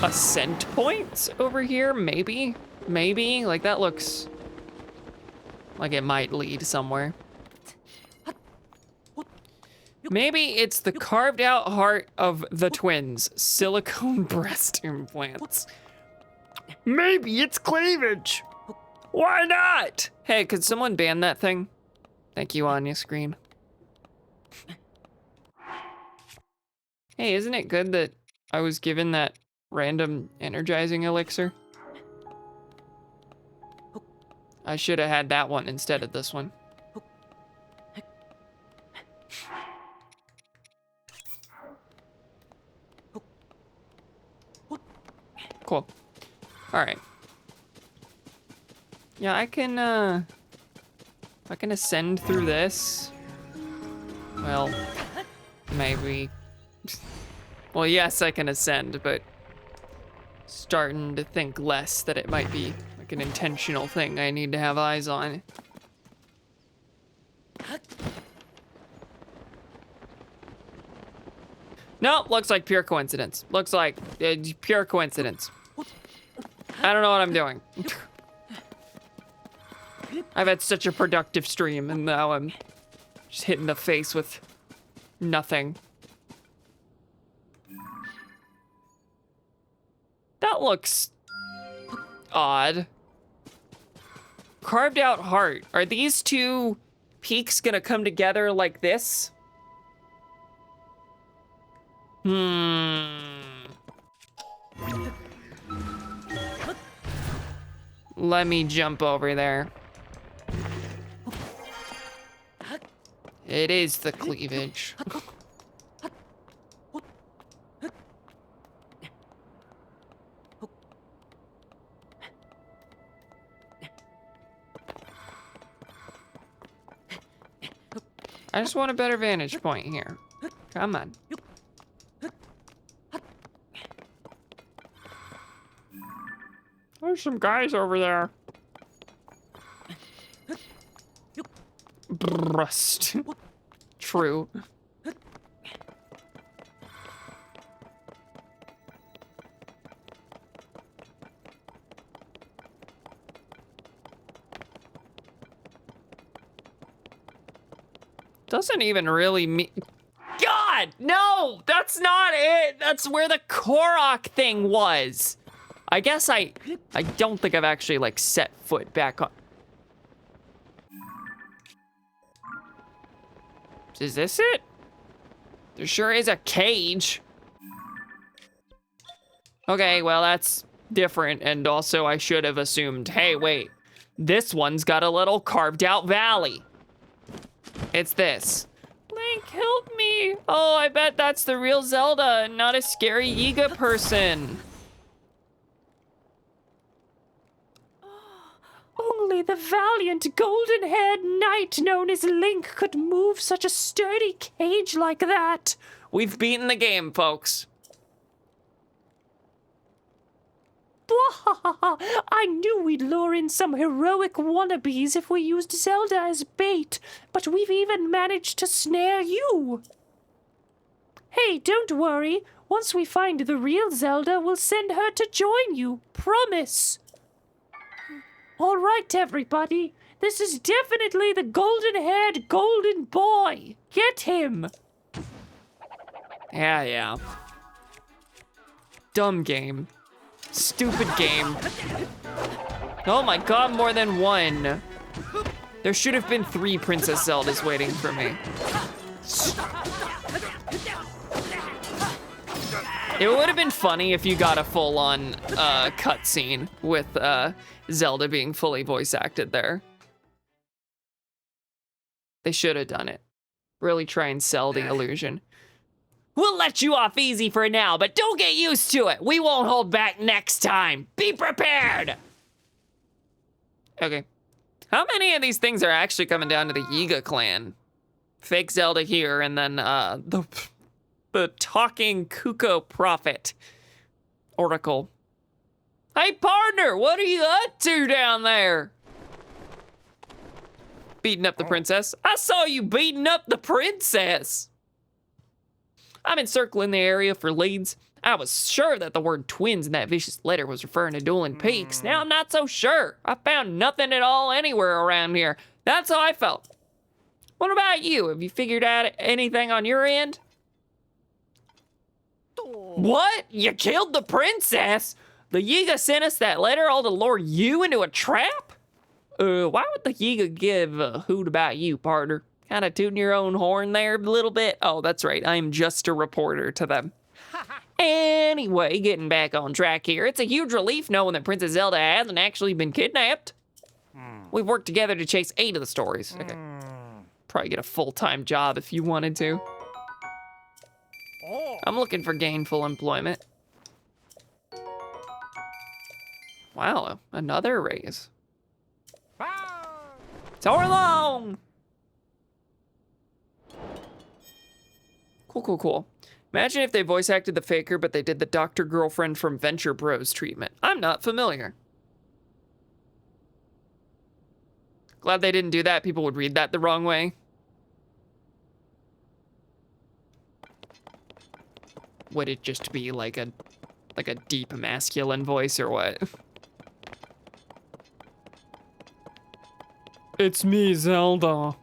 ascent points over here, maybe? Maybe? Like that looks like it might lead somewhere. Maybe it's the carved out heart of the twins, silicone breast implants. Maybe it's cleavage. Why not? Hey, could someone ban that thing? Thank you, Anya Screen. Hey, isn't it good that I was given that random energizing elixir? I should have had that one instead of this one. Cool. All right. Yeah, I can ascend through this. Well, maybe. Well, yes, I can ascend, but starting to think less that it might be like an intentional thing I need to have eyes on. Nope, looks like pure coincidence. Looks like pure coincidence. I don't know what I'm doing. I've had such a productive stream, and now I'm just hitting the face with nothing. That looks odd. Carved out heart. Are these two peaks gonna come together like this? Let me jump over there. It is the cleavage. I just want a better vantage point here. Come on. There's some guys over there. Rust. True. Doesn't even really mean. God, no, that's not it. That's where the Korok thing was. I guess I don't think I've actually like set foot back on. Is this it? There sure is a cage. Okay, well that's different, and also I should have assumed, hey, wait, this one's got a little carved out valley. It's this. Link, help me. Oh, I bet that's the real Zelda and not a scary Yiga person. Only the valiant golden-haired knight known as Link could move such a sturdy cage like that. We've beaten the game, folks. I knew we'd lure in some heroic wannabes if we used Zelda as bait, but we've even managed to snare you. Hey, don't worry. Once we find the real Zelda, we'll send her to join you. Promise. All right, everybody. This is definitely the golden-haired golden boy. Get him. Yeah. Dumb game. Stupid game. Oh my god, more than one. There should have been 3 Princess Zeldas waiting for me. It would have been funny if you got a full-on cutscene with Zelda being fully voice acted there. They should have done it. Really try and sell the illusion. We'll let you off easy for now, but don't get used to it. We won't hold back next time. Be prepared. Okay. How many of these things are actually coming down to the Yiga clan? Fake Zelda here, and then the talking Kuko prophet oracle. Hey partner, what are you up to down there? Beating up the princess? I saw you beating up the princess. I'm encircling the area for leads. I was sure that the word twins in that vicious letter was referring to dueling peaks. Now I'm not so sure. I found nothing at all anywhere around here. That's how I felt. What about you? Have you figured out anything on your end? What? You killed the princess? The Yiga sent us that letter all to lure you into a trap? Why would the Yiga give a hoot about you, partner? Kind of tooting your own horn there a little bit. Oh, that's right. I'm just a reporter to them. Anyway, getting back on track here. It's a huge relief knowing that Princess Zelda hasn't actually been kidnapped. We've worked together to chase 8 of the stories. Okay. Probably get a full-time job if you wanted to. Oh. I'm looking for gainful employment. Wow, another raise. Ah. Soar long! Cool, cool, cool. Imagine if they voice acted the Faker, but they did the doctor girlfriend from Venture Bros treatment. I'm not familiar. Glad they didn't do that. People would read that the wrong way. Would it just be like a deep masculine voice or what? It's me, Zelda.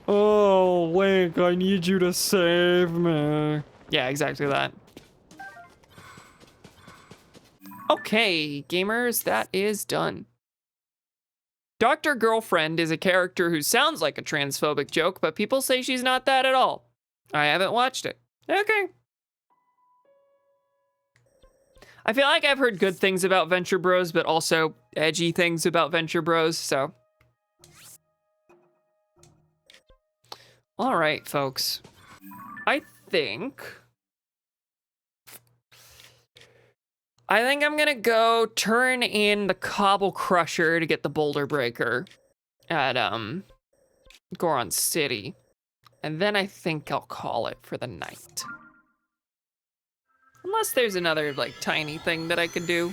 Oh, Link, I need you to save me. Yeah, exactly that. Okay, gamers, that is done. Dr. Girlfriend is a character who sounds like a transphobic joke, but people say she's not that at all. I haven't watched it. Okay. I feel like I've heard good things about Venture Bros, but also edgy things about Venture Bros, so. All right, folks. I think I'm gonna go turn in the Cobble Crusher to get the Boulder Breaker at Goron City. And then I think I'll call it for the night. Unless there's another like tiny thing that I could do.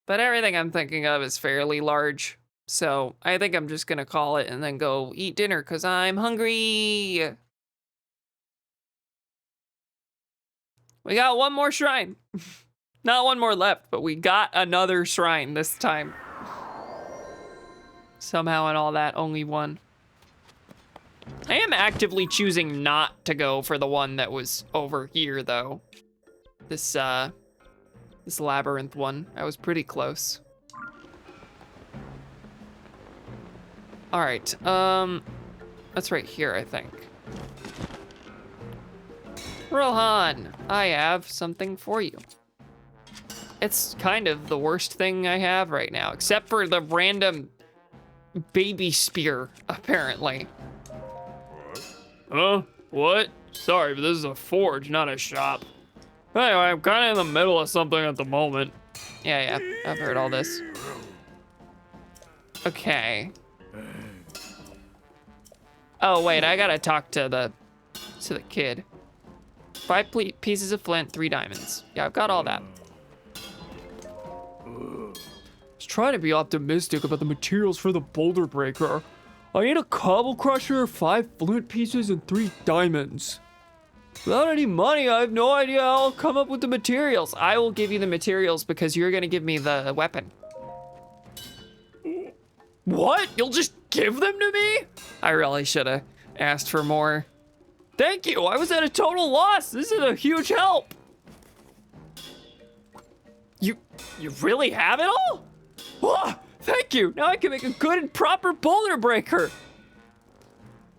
But everything I'm thinking of is fairly large. So I think I'm just gonna call it and then go eat dinner because I'm hungry. We got one more shrine. Not one more left, but we got another shrine this time. Somehow in all that, only one. I am actively choosing not to go for the one that was over here though. This labyrinth one. I was pretty close. All right, that's right here, I think. Rohan, I have something for you. It's kind of the worst thing I have right now, except for the random baby spear, apparently. Huh? What? Sorry, but this is a forge, not a shop. Anyway, I'm kind of in the middle of something at the moment. Yeah, I've heard all this. Okay. Oh wait, I gotta talk to the kid. 5 pieces of flint, 3 diamonds. Yeah, I've got all that. Just trying to be optimistic about the materials for the boulder breaker. I need a cobble crusher, 5 flint pieces, and 3 diamonds. Without any money, I have no idea how I'll come up with the materials. I will give you the materials because you're gonna give me the weapon. What? You'll just give them to me? I really should have asked for more. Thank you, I was at a total loss. This is a huge help. You really have it all? Oh, thank you, now I can make a good and proper boulder breaker.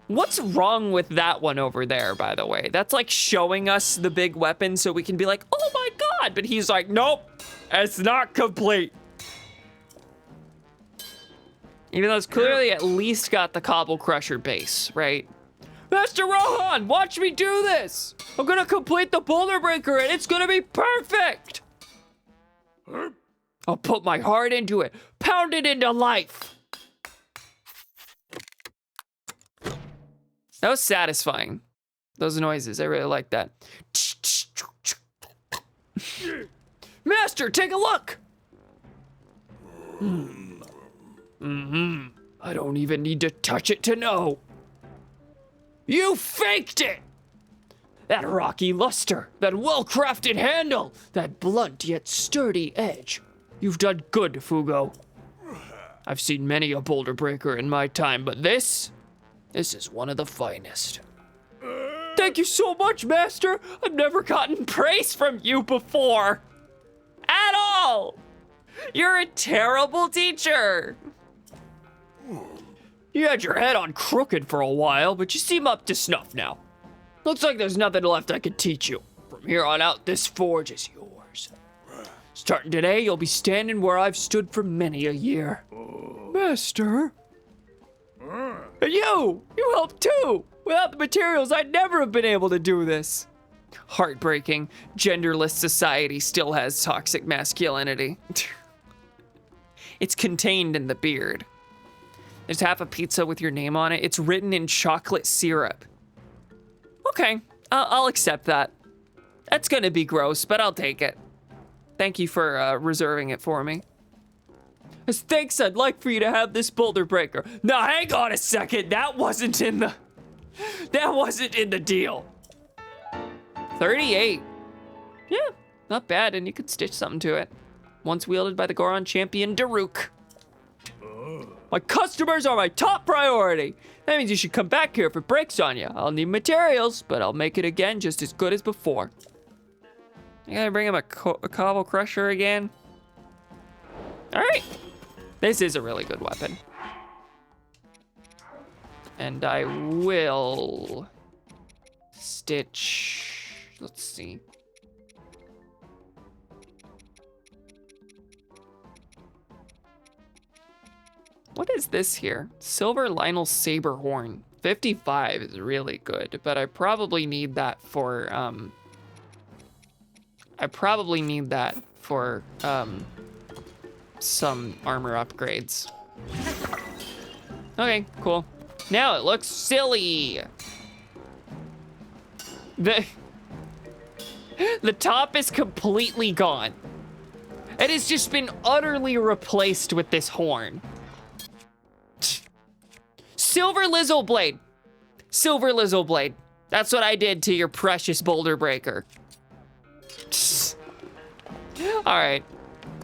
What's wrong with that one over there, by the way? That's like showing us the big weapon so we can be like, oh my God, but he's like, nope, it's not complete. Even though it's clearly at least got the Cobble Crusher base, right? Master Rohan, watch me do this! I'm gonna complete the Boulder Breaker and it's gonna be perfect! I'll put my heart into it, pound it into life! That was satisfying. Those noises, I really like that. Master, take a look! I don't even need to touch it to know. You faked it! That rocky luster, that well-crafted handle, that blunt yet sturdy edge. You've done good, Fugo. I've seen many a boulder breaker in my time, but this is one of the finest. Thank you so much, Master. I've never gotten praise from you before. At all. You're a terrible teacher. You had your head on crooked for a while, but you seem up to snuff now. Looks like there's nothing left I can teach you. From here on out, this forge is yours. Starting today, you'll be standing where I've stood for many a year. Master? And you helped too! Without the materials, I'd never have been able to do this. Heartbreaking, genderless society still has toxic masculinity. It's contained in the beard. There's half a pizza with your name on it. It's written in chocolate syrup. Okay, I'll accept that. That's gonna be gross, but I'll take it. Thank you for reserving it for me. As thanks, I'd like for you to have this boulder breaker. Now, hang on a second. That wasn't in the deal. 38. Yeah, not bad, and you could stitch something to it. Once wielded by the Goron champion, Daruk. My customers are my top priority. That means you should come back here if it breaks on you. I'll need materials, but I'll make it again just as good as before. I gotta bring him a cobble crusher again. All right. This is a really good weapon. And I will stitch, let's see. What is this here? Silver Lionel Saber Horn. 55 is really good, but I probably need that for, some armor upgrades. Okay, cool. Now it looks silly. The top is completely gone. It has just been utterly replaced with this horn. Silver Lizzle Blade. Silver Lizzle Blade. That's what I did to your precious boulder breaker. All right,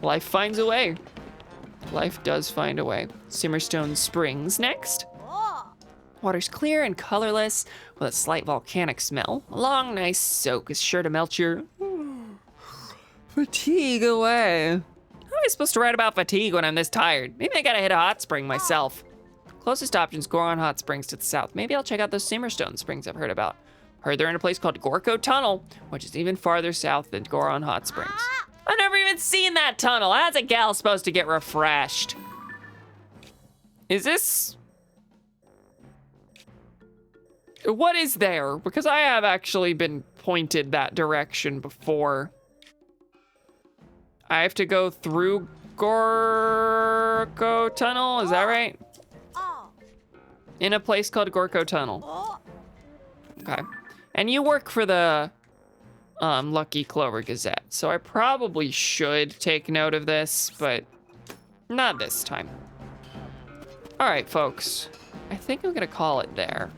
life finds a way. Life does find a way. Simmerstone Springs next. Water's clear and colorless with a slight volcanic smell. A long, nice soak is sure to melt your fatigue away. How am I supposed to write about fatigue when I'm this tired? Maybe I gotta hit a hot spring myself. Closest option's Goron Hot Springs to the south. Maybe I'll check out those Simmerstone Springs I've heard about. Heard they're in a place called Gorko Tunnel, which is even farther south than Goron Hot Springs. I've never even seen that tunnel. How's a gal supposed to get refreshed? Is this... What is there? Because I have actually been pointed that direction before. I have to go through Gorko Tunnel, is that right? In a place called Gorko Tunnel. Okay. And you work for the Lucky Clover Gazette, so I probably should take note of this, but not this time. All right, folks. I think I'm gonna call it there.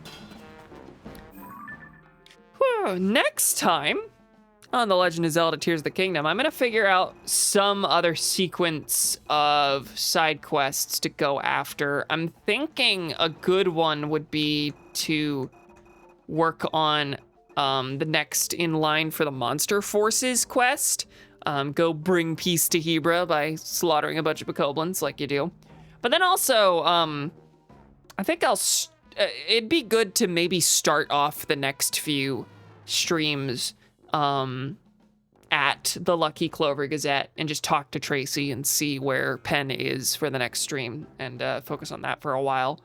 Whew, next time on The Legend of Zelda Tears of the Kingdom, I'm gonna figure out some other sequence of side quests to go after. I'm thinking a good one would be to work on the next in line for the Monster Forces quest. Go bring peace to Hebra by slaughtering a bunch of bokoblins like you do. But then also, I think it'd be good to maybe start off the next few streams at the Lucky Clover Gazette and just talk to Tracy and see where Penn is for the next stream and focus on that for a while.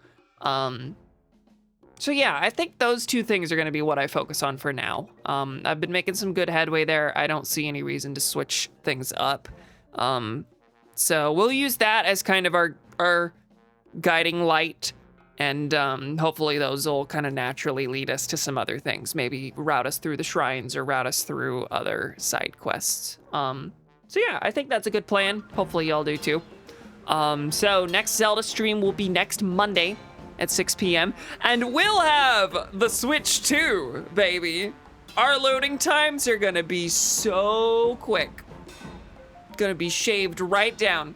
So yeah, I think those two things are gonna be what I focus on for now. I've been making some good headway there. I don't see any reason to switch things up. So we'll use that as kind of our guiding light, and hopefully those will kind of naturally lead us to some other things. Maybe route us through the shrines or route us through other side quests. So yeah, I think that's a good plan. Hopefully y'all do too. So next Zelda stream will be next Monday at 6 p.m. and we'll have the Switch 2, baby. Our loading times are gonna be so quick. Gonna be shaved right down.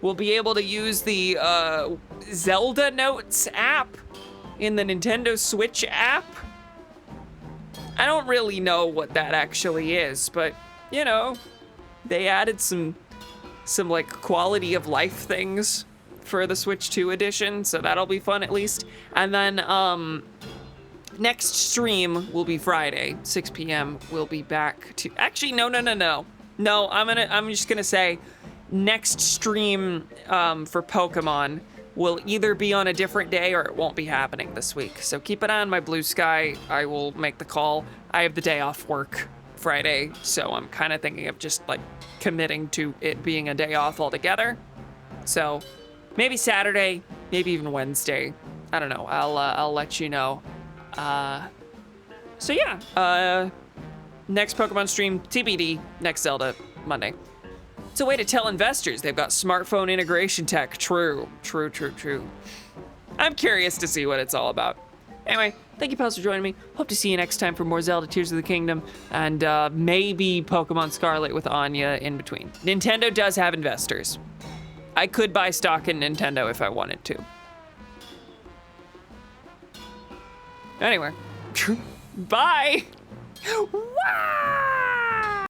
We'll be able to use the Zelda Notes app in the Nintendo Switch app. I don't really know what that actually is, but you know, they added some like quality of life things for the Switch 2 edition, so that'll be fun at least. And then next stream will be Friday, 6 p.m. We'll be back to, actually, no. No, I'm just gonna say next stream for Pokemon will either be on a different day or it won't be happening this week. So keep an eye on my Blue Sky. I will make the call. I have the day off work Friday, so I'm kind of thinking of just like committing to it being a day off altogether. So maybe Saturday, maybe even Wednesday. I don't know. I'll let you know. So yeah, next Pokemon stream, TBD, next Zelda, Monday. It's a way to tell investors they've got smartphone integration tech. True. I'm curious to see what it's all about. Anyway, thank you, pals, for joining me. Hope to see you next time for more Zelda Tears of the Kingdom, and maybe Pokemon Scarlet with Anya in between. Nintendo does have investors. I could buy stock in Nintendo if I wanted to. Anyway, bye. Wow!